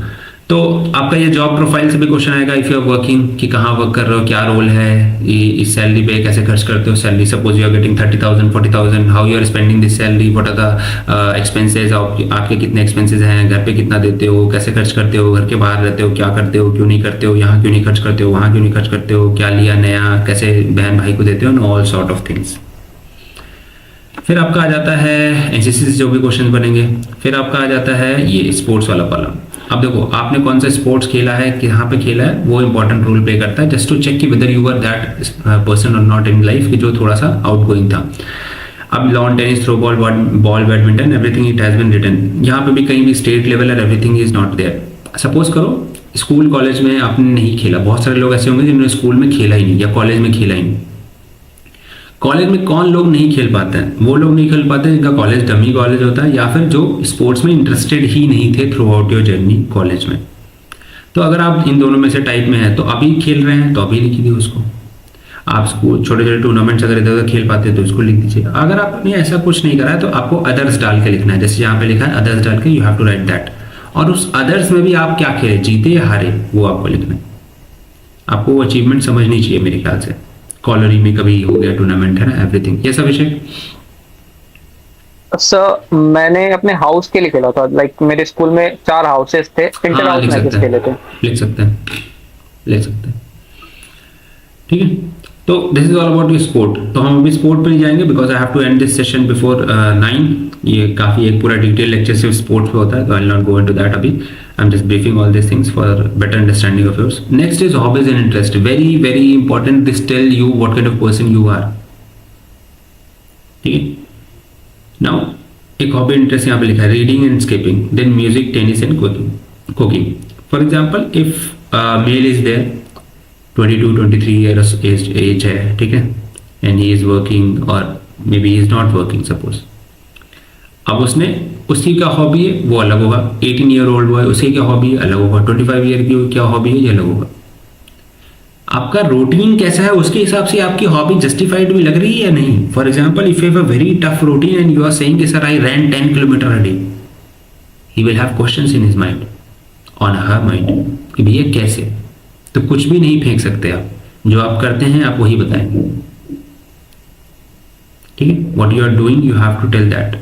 Speaker 2: तो आपका ये जॉब प्रोफाइल से भी क्वेश्चन आएगा इफ यू आर वर्किंग, कि कहाँ वर्क कर रहे हो, क्या रोल है, इस सैलरी पे कैसे खर्च करते हो salary. Suppose you are getting 30,000 40,000, how you are spending this salary, what are the expenses, आपके कितने एक्सपेंसेस हैं, घर पे कितना देते हो, कैसे खर्च करते हो, घर के बाहर रहते हो, क्या करते हो, क्यों नहीं करते हो, यहाँ क्यों नहीं खर्च करते हो, वहाँ क्यों नहीं खर्च करते हो, क्या लिया नया, कैसे बहन भाई को देते हो, ऑल सॉर्ट ऑफ थिंग्स। फिर आपका आ जाता है एनसीसी से जो भी क्वेश्चन बनेंगे। फिर आपका आ जाता है ये स्पोर्ट्स वाला कॉलम। अब देखो आपने कौन सा स्पोर्ट्स खेला है, कहाँ पे खेला है, वो इंपॉर्टेंट रोल प्ले करता है, जस्ट टू चेक कि whether you are that person और नॉट इन लाइफ, कि जो थोड़ा सा आउटगोइंग था। अब lawn tennis, throw ball, ball badminton, everything it has been written. यहाँ पे भी कहीं भी स्टेट लेवल और everything is not there. Suppose करो स्कूल कॉलेज में आपने नहीं खेला, बहुत सारे लोग ऐसे होंगे जिन्होंने स्कूल में खेला ही नहीं या कॉलेज में खेला ही नहीं। कॉलेज में कौन लोग नहीं खेल पाते हैं? वो लोग नहीं खेल पाते जिनका कॉलेज डमी कॉलेज होता है, या फिर जो स्पोर्ट्स में इंटरेस्टेड ही नहीं थे through out your journey college में। तो अगर आप इन दोनों में से टाइप में है तो अभी खेल रहे हैं तो अभी लिख दीजिए उसको। आप स्कूल छोटे छोटे टूर्नामेंट्स अगर इधर उधर खेल पाते हैं तो उसको लिख दीजिए। अगर आपने ऐसा कुछ नहीं करा है तो आपको अदर्स डाल के लिखना है, जैसे यहाँ पे लिखा है अदर्स डाल के you have to write that. और उस अदर्स में भी आप क्या खेले, जीते या हारे, वो आपको लिखना है। आपको वो अचीवमेंट समझनी चाहिए मेरे ख्याल से। कॉलरी में कभी हो गया टूर्नामेंट, है ना, एवरीथिंग। यस अभिषेक।
Speaker 3: सर मैंने अपने हाउस के लिए खेला था, लाइक मेरे स्कूल में 4 हाउसेस थे, इंटर हाउस मैचेस खेले थे।
Speaker 2: लिख सकते हैं, ले सकते हैं, ठीक है। तो this is all about your sport. तो हम अभी स्पोर्ट पे नहीं जाएंगे because I have to end this session before 9। ये काफी एक पूरा डिटेल लेक्चर सिर्फ स्पोर्ट्स पे होता है, तो I will not go into that अभी। I am just briefing all this things for better understanding of yours. Next is hobbies and interest. Very very important, this tell you what kind of person you are, ठीक है। Now एक hobby interest यहाँ पे लिखा है reading and skipping, then music, tennis and cooking. For example if male is there 22-23 years age है, ठीक है, एंड ही इज वर्किंग और may be is not working suppose. अब उसने उसकी क्या हॉबी है वो अलग होगा। 18 year old बॉय उसकी क्या हॉबी है अलग होगा। 25 year की क्या हॉबी है ये अलग होगा। आपका रूटीन कैसा है उसके हिसाब से आपकी हॉबी जस्टिफाइड भी लग रही है या नहीं। For example if you have a very tough routine and you are saying कि sir I run 10 kilometre a day, he will have questions in his mind, on her mind, कि भैया कैसे। तो कुछ भी नहीं फेंक सकते आप, जो आप करते हैं आप वही बताएंगे, ठीक है। What you are doing you have to tell that.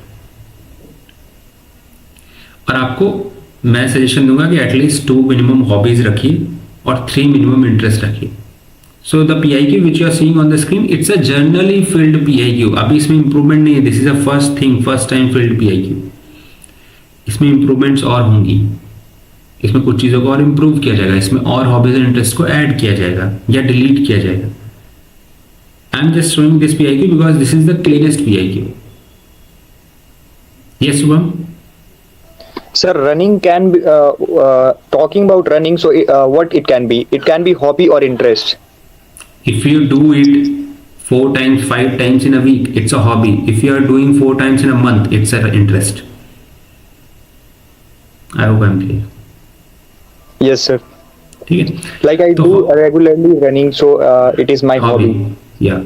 Speaker 2: और आपको मैं सजेशन दूंगा कि एटलीस्ट 2 मिनिमम हॉबीज रखिए और 3 मिनिमम इंटरेस्ट रखिए। So the PIQ which you are seeing on the screen, it's a generally filled PIQ। अभी इसमें इंप्रूवमेंट नहीं है, this is a first thing, first time filled PIQ। इसमें इंप्रूवमेंट्स और होंगी, इसमें कुछ चीज़ों को और इम्प्रूव किया जाएगा, इसमें और हॉबीज एंड इंटरेस्ट को ऐड किया जाएगा या डिलीट किया जाएगा। आई am just showing this PIQ because this is the clearest PIQ। Yes Shubham.
Speaker 4: Sir, running can be talking about running. So, what it can be? It can be hobby or interest.
Speaker 2: If you do it 4 times, 5 times in a week, it's a hobby. If you are doing 4 times in a month, it's an interest. I hope I'm clear.
Speaker 4: Yes, sir.
Speaker 2: ठीक है.
Speaker 4: Like I
Speaker 2: तो
Speaker 4: do regularly running, so it is my hobby.
Speaker 2: या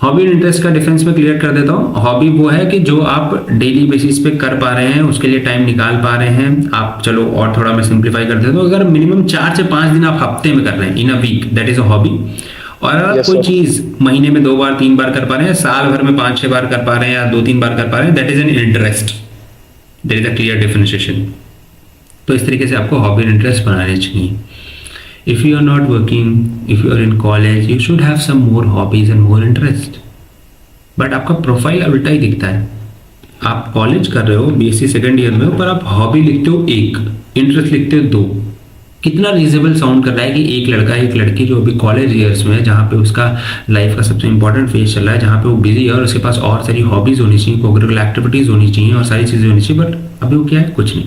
Speaker 2: hobby और interest का difference में clear कर देता हूँ. हॉबी वो है कि जो आप डेली बेसिस पे कर पा रहे हैं, उसके लिए टाइम निकाल पा रहे हैं आप. चलो और थोड़ा मैं सिंप्लीफाई कर देता हूँ. अगर मिनिमम 4 से 5 दिन आप हफ्ते में कर रहे हैं in a week, that is a hobby. और अगर
Speaker 4: Yes,
Speaker 2: कोई
Speaker 4: sir.
Speaker 2: चीज महीने में 2 बार 3 बार कर पा रहे हैं, साल भर में 5-6 बार कर पा रहे हैं या 2-3 बार कर पा रहे हैं, that is an interest. There is a clear differentiation. तो इस तरीके से आपको हॉबी और इंटरेस्ट बनाने चाहिए. If you are not working, if you are in college, you should have some more hobbies and more interest. But आपका profile उल्टा ही दिखता है. आप कॉलेज कर रहे हो, बीएससी सेकंड ईयर में हो, पर आप हॉबी लिखते हो 1, इंटरेस्ट लिखते हो 2. कितना रीजनेबल साउंड कर रहा है कि एक लड़का एक लड़की जो अभी कॉलेज ईयर्स में है, जहाँ पे उसका लाइफ का सबसे इंपॉर्टेंट फेज चल रहा है, जहाँ पे वो बिजी है और उसके पास और सारी हॉबीज होनी चाहिए, कोकरिकुलर एक्टिविटीज होनी चाहिए और सारी चीज़ें होनी चाहिए, बट अभी वो क्या है, कुछ नहीं.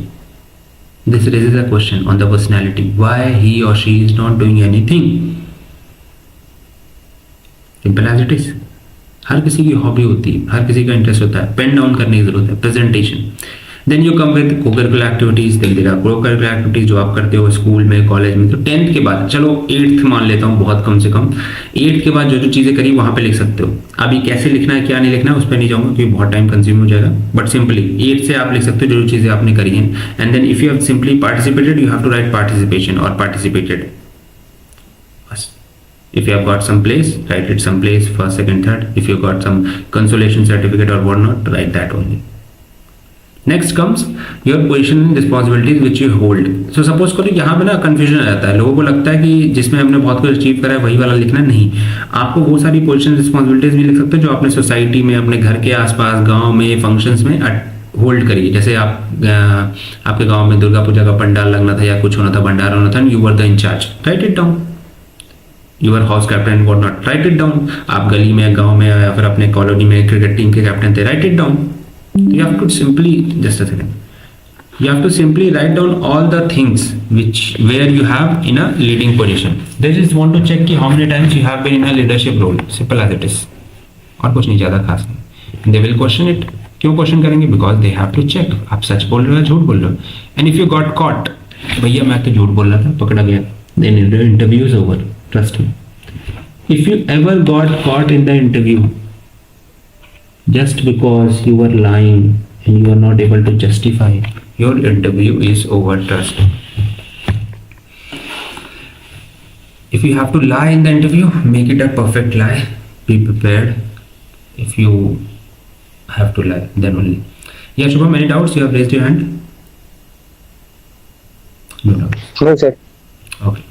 Speaker 2: This raises a question on the personality. Why he or she is not doing anything? Simple as it is. हर किसी की हॉबी होती है, हर किसी का इंटरेस्ट होता है. पेन डाउन करने की जरूरत है. Presentation. Then you come with cocurricular activities. Then there are cocurricular activities जो आप करते हो स्कूल में, कॉलेज में. तो 10th के बाद, चलो 8th मान लेता हूँ बहुत कम से कम, 8th के बाद जो जो चीज़ें करी वहाँ पे लिख सकते हो. अभी कैसे लिखना है क्या नहीं लिखना है उस पर नहीं जाऊँगा क्योंकि बहुत टाइम कंज्यूम हो जाएगा. बट सिंपली 8 से आप लिख सकते हो जो जो चीज़ें आपने करी हैं. And then if you have simply participated, you have to write participation और participated. If you have got some place, write it some place, first, second, third. If you got some consolation certificate or whatnot, write that only. Next comes your position and responsibilities which you hold. So suppose करो यहाँ पे ना confusion आ जाता है. लोगों को लगता है कि जिसमें हमने बहुत कुछ अचीव करा है वही वाला लिखना. नहीं, आपको वो सारी पोजिशन रिस्पॉन्सिबिलिटीज भी लिख सकते हो जो आपने सोसाइटी में, अपने घर के आसपास, गाँव में, फंक्शंस में होल्ड करिए. जैसे आपके गाँव में दुर्गा पूजा का पंडाल लगना था या कुछ होना था, भंडारा होना था, you were the incharge, write it down. You are house captain what not, write it down. आप गली में, गांव में या फिर अपने कॉलोनी में क्रिकेट टीम के कैप्टन थे, write it down. You have to simply, just a second, you have to simply write down all the things where you have in a leading position. They just want to check कि how many times you have been in a leadership role. Simple as it is. और कुछ नहीं ज़्यादा खास नहीं. They will question it. क्यों question करेंगे? Because they have to check. आप सच बोल रहे हो या झूठ बोल रहे हो. And if you got caught, भैया मैं तो झूठ बोल रहा था, पकड़ा गया, then the interview is over. Trust me. If you ever got caught in the interview just because you were lying and you are not able to justify, your interview is over. Trust. If you have to lie in the interview, make it a perfect lie. Be prepared. If you have to lie, then only. Yeah, Shubham, any doubts? You have raised your hand. No doubts.
Speaker 4: No, sir.
Speaker 2: Okay.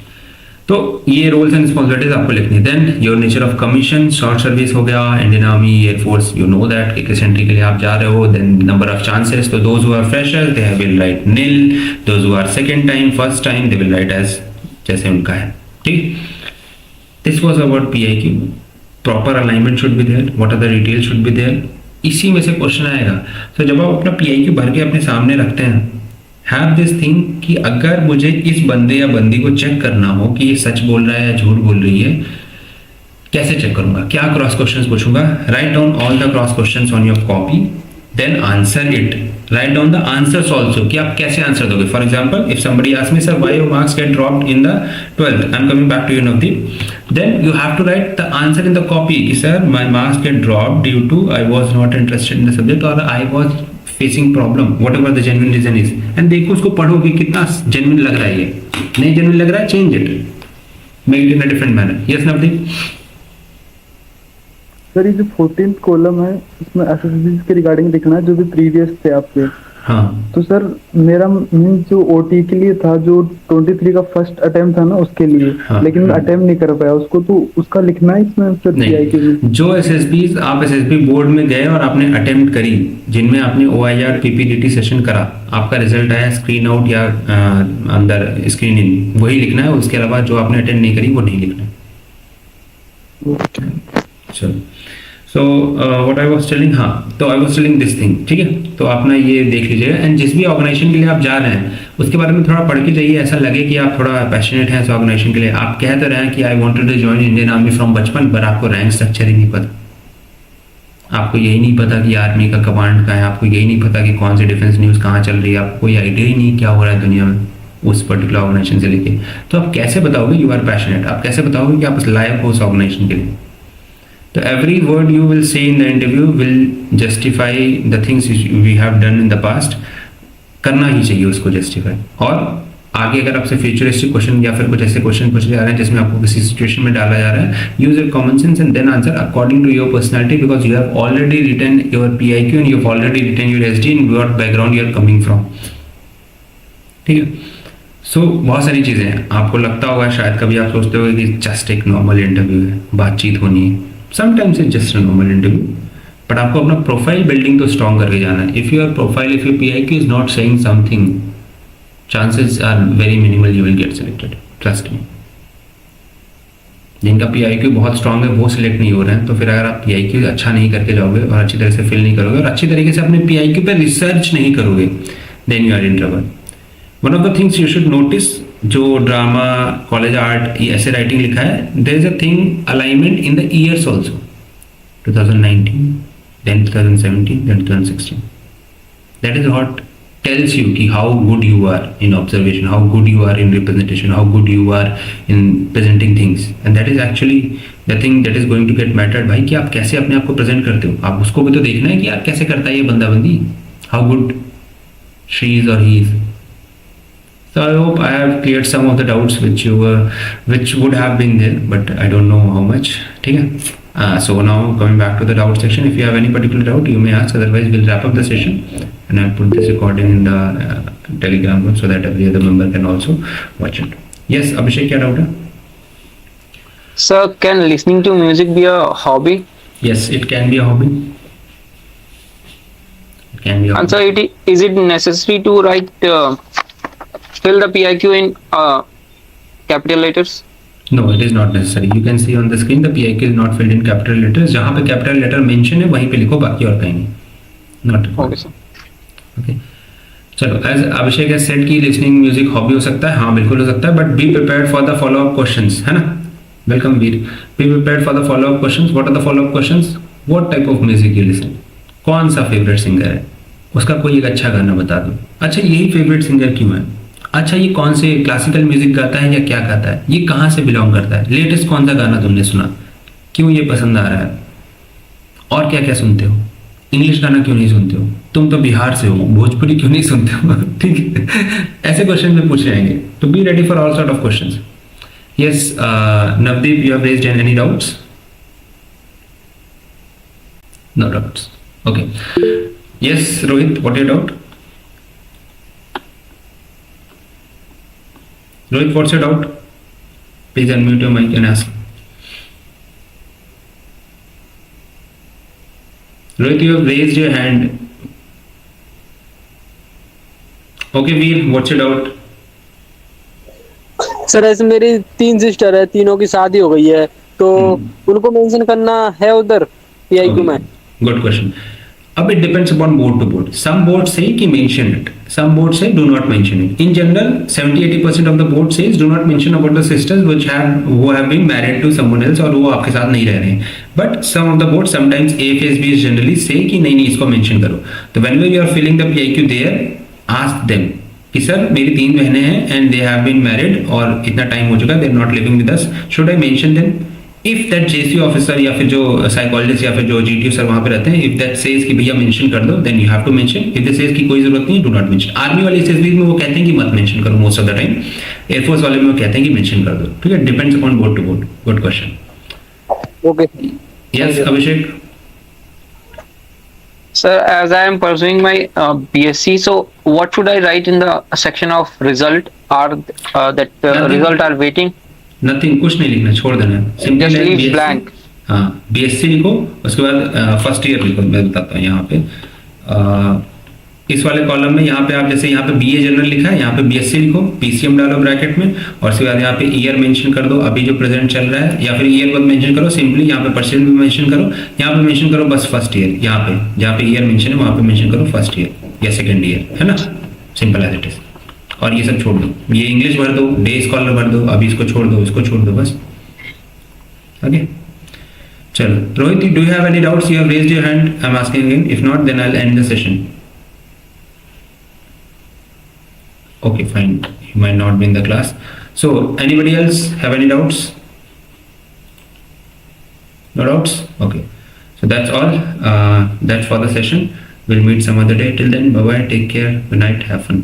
Speaker 2: तो ये roles and responsibilities आपको लिखनी है. Then your nature of commission, short service हो गया, Indian army, air force, you know that कि किस entry के लिए आप जा रहे हो. देन नंबर ऑफ चांसेस, तो those who are freshers they will write nil, those who are second time, first time they will write as जैसे उनका है. ठीक. This was about PIQ. Proper alignment should be there, what are the details should be there. इसी में से question आएगा. तो जब आप अपना पीआईक्यू भर के अपने सामने रखते हैं, हैव दिस थिंग कि अगर मुझे इस बंदे या बंदी को चेक करना हो कि ये सच बोल रहा है या झूठ बोल रही है, कैसे चेक करूंगा, क्या क्रॉस क्वेश्चंस पूछूंगा. Write down all the cross questions on your copy, then answer it. Write down the answers also कि आप कैसे आंसर दोगे. For example, if somebody asks me, sir why your marks get dropped in the 12th, I am coming back to you Navdeep, then you have to write the answer in the copy कि sir my marks get dropped due to I was not interested in the subject और I was facing problem, whatever the genuine reason is. And देखो उसको पढ़ो कि कितना genuine लग रहा है. ये नहीं genuine लग रहा है, change it, make it in a different manner. Yes, Navdeep.
Speaker 5: Sir ये जो 14th कॉलम है इसमें एसएसबी के रिगार्डिंग लिखना है जो भी प्रीवियस थे आपके.
Speaker 2: हाँ.
Speaker 5: तो सर मेरा मीन जो ओटी के लिए था, जो 23 का फर्स्ट अटेम्प्ट था ना उसके लिए,
Speaker 2: हाँ.
Speaker 5: लेकिन मैं अटेम्प्ट नहीं कर पाया उसको, तो उसका लिखना है इसमें सर पीआई के लिए.
Speaker 2: नहीं, जो एसएसबी आप एसएसबी बोर्ड में गए और आपने अटेम्प्ट करी, जिनमें आपने ओआईआर पीपीडीटी सेशन करा, आपका रिजल्ट आया स्क्रीन आउट या अंदर स्क्रीन इन, वही लिखना है. उसके अलावा जो आपने अटेंड नहीं करी वो नहीं लिखना है. चलो. So what I was telling, हाँ, तो I was telling this thing, ठीक है। तो आप ना ये देख लीजिएगा, एंड जिस भी ऑर्गेनाइजेशन के लिए आप जा रहे हैं उसके बारे में थोड़ा पढ़ के जाइए, ऐसा लगे कि आप थोड़ा पैशनेट हैं इस ऑर्गेनाइजेशन के लिए। आप कह तो रहे हैं कि I wanted to join Indian army from बचपन, पर आपको रैंक स्ट्रक्चर ही नहीं पता, आपको यही नहीं पता कि आर्मी का कमांड कहाँ है, आपको यही नहीं पता कि कौन सी डिफेंस न्यूज़ कहाँ चल रही है, आपको कोई आइडिया ही नहीं क्या हो रहा है दुनिया में उस पर्टिकुलर ऑर्गेनाइजेशन से लेके। तो आप कैसे बताओगे यू आर पैशनेट, आप कैसे बताओगे कि आप लायक हो उस ऑर्गेनाइजेशन के लिए? तो every word you will say in the interview will justify the things we have done in the past, करना ही चाहिए उसको justify। और आगे अगर आपसे फ्यूचरिस्टिक क्वेश्चन या फिर कुछ ऐसे क्वेश्चन पूछे जा रहे हैं जिसमें आपको किसी सिचुएशन में डाला जा रहा है, use your common sense and then answer according to your personality, because you have already written your PIQ and you have already written your SD in what background you are coming from, ठीक है। सो बहुत सारी चीज़ें हैं, आपको लगता होगा शायद कभी आप सोचते हो कि जस्ट एक नॉर्मल इंटरव्यू है, बातचीत होनी है, sometimes it's just a normal interview, but आपको अपना प्रोफाइल बिल्डिंग तो स्ट्रॉन्ग करके जाना है। If your profile, if your PIQ is not saying something, chances are very minimal you will get selected, trust me. जिनका PIQ बहुत strong है वो सिलेक्ट नहीं हो रहे हैं, तो फिर अगर आप PIQ अच्छा नहीं करके जाओगे और अच्छी तरह से फिल नहीं करोगे और अच्छी तरीके से अपने PIQ पे रिसर्च नहीं करोगे, then you are in trouble. One of the things you should notice, जो ड्रामा, कॉलेज आर्ट, ये ऐसे राइटिंग लिखा है, there is a thing alignment in the years also, 2019, then 2017, then 2016. That is what tells you कि how good you are in observation, how good you are in representation, how good you are in presenting things, and that is actually the thing that is going to get mattered भाई, कि आप कैसे अपने आप को present करते हो। आप उसको भी तो देखना है कि यार कैसे करता है ये बंदा बंदी, how good she is or he is. So I hope I have cleared some of the doubts which would have been there, but I don't know how much, ठीक है। So now coming back to the doubt section, if you have any particular doubt you may ask, otherwise we'll wrap up the session and I'll put this recording in the Telegram group so that every other member can also watch it. Yes, Abhishek, क्या doubt है?
Speaker 3: Sir, can listening to music be a hobby?
Speaker 2: Yes, it can be a hobby. It can be a
Speaker 3: And
Speaker 2: hobby.
Speaker 3: sir, is it necessary to write fill the PIQ in capital letters?
Speaker 2: No, it is not necessary. You can see on the screen the PIQ is not filled in capital letters. जहाँ पे capital letter mention है वहीं पे लिखो, बाकी और कहीं नहीं। Not required.
Speaker 3: Okay, sir.
Speaker 2: Okay. चलो, as अभिषेक has said कि listening music hobby हो सकता है, हाँ बिल्कुल हो सकता है, but be prepared for the follow up questions, है ना? Welcome Veer. Be prepared for the follow up questions. What are the follow up questions? What type of music you listen? कौन सा favorite singer है? उसका कोई एक अच्छा गाना बता दो। अच्छा, यही favorite singer क्यों है? अच्छा, ये कौन से क्लासिकल म्यूजिक गाता है या क्या गाता है, ये कहाँ से बिलोंग करता है, लेटेस्ट कौन सा गाना तुमने सुना, क्यों ये पसंद आ रहा है, और क्या क्या सुनते हो, इंग्लिश गाना क्यों नहीं सुनते हो, तुम तो बिहार से हो, भोजपुरी क्यों नहीं सुनते हो, ठीक है। ऐसे क्वेश्चन में पूछे जाएंगे, तो be ready for all sort of questions. Yes Navdeep, you have raised any doubts? No doubts, okay. Yes Rohit, what your doubt? Rohit, what's your doubt? Please unmute your mic and ask. Rohit, you have raised your hand. Okay, Veer, what's your doubt?
Speaker 6: Sir ऐसे मेरी 3 sister है, तीनों की शादी हो गई है, तो उनको मेंशन करना है उधर PIQ में?
Speaker 2: Good question. अब it depends upon board to board. Some boards say कि mention it. Some boards say do not mention it. In general, 70-80% of the board says do not mention about the sisters who have been married to someone else और वो आपके साथ नहीं रह रहे हैं. But some of the boards, sometimes AFSB generally say कि नहीं इसको mention करो. तो whenever you are filling the PIQ there, ask them कि सर मेरी 3 बहनें हैं and they have been married और इतना टाइम हो चुका है, they are not living with us. Should I mention them? If that JC officer या फिर जो साइकोलॉजिस्ट या फिर जो GTO सर वहां पे रहते हैं, इफ दैट सेज कि भैया मेंशन कर दो, then you have to mention. If they says कि कोई जरूरत नहीं, डू नॉट मेंशन। आर्मी वाले SSB में वो कहते हैं कि मत मेंशन करो most of the time, air force वाले में वो कहते हैं कि मेंशन कर दो, ठीक है। Depends upon board to board. Good question.
Speaker 6: Okay,
Speaker 2: yes Abhishek.
Speaker 3: Sir, as I am pursuing my BSc, so what should I write in the section of result? Result are waiting?
Speaker 2: Nothing, कुछ नहीं लिखना, छोड़ देना,
Speaker 3: Just leave blank.
Speaker 2: हाँ, BSc लिखो, उसके बाद first year लिखो। मैं बताता हूँ यहाँ पे इस वाले कॉलम में यहाँ पे आप जैसे यहाँ पे बीए जनरल लिखा है, यहाँ पे बीएससी लिखो, पीसीएम डालो ब्रैकेट में, और उसके बाद यहाँ पे ईयर मेंशन कर दो अभी जो प्रेजेंट चल रहा है, या फिर ईयर मत मेंशन करो, सिंपली यहाँ पे परसेंट भी मेंशन करो, यहाँ पे मेंशन करो बस फर्स्ट ईयर, यहाँ पे जहाँ पे ईयर मेंशन है वहाँ पे मेंशन करो फर्स्ट ईयर या सेकेंड ईयर, है ना, सिंपल एज इट इज। और ये सब छोड़ दो, ये इंग्लिश भर दो, डे स्कॉलर भर दो, अभी इसको छोड़ दो, इसको छोड़ दो बस। ओके चलो Rohit, do you have any doubts? You have raised your hand, I am asking again, if not then I will end the session. Okay, fine. You might not be in the class. So, anybody else have any doubts? No doubts? Okay. So that's all. That's for the session. We'll meet some other day. Till then, bye bye. Take care. Good night. Have fun.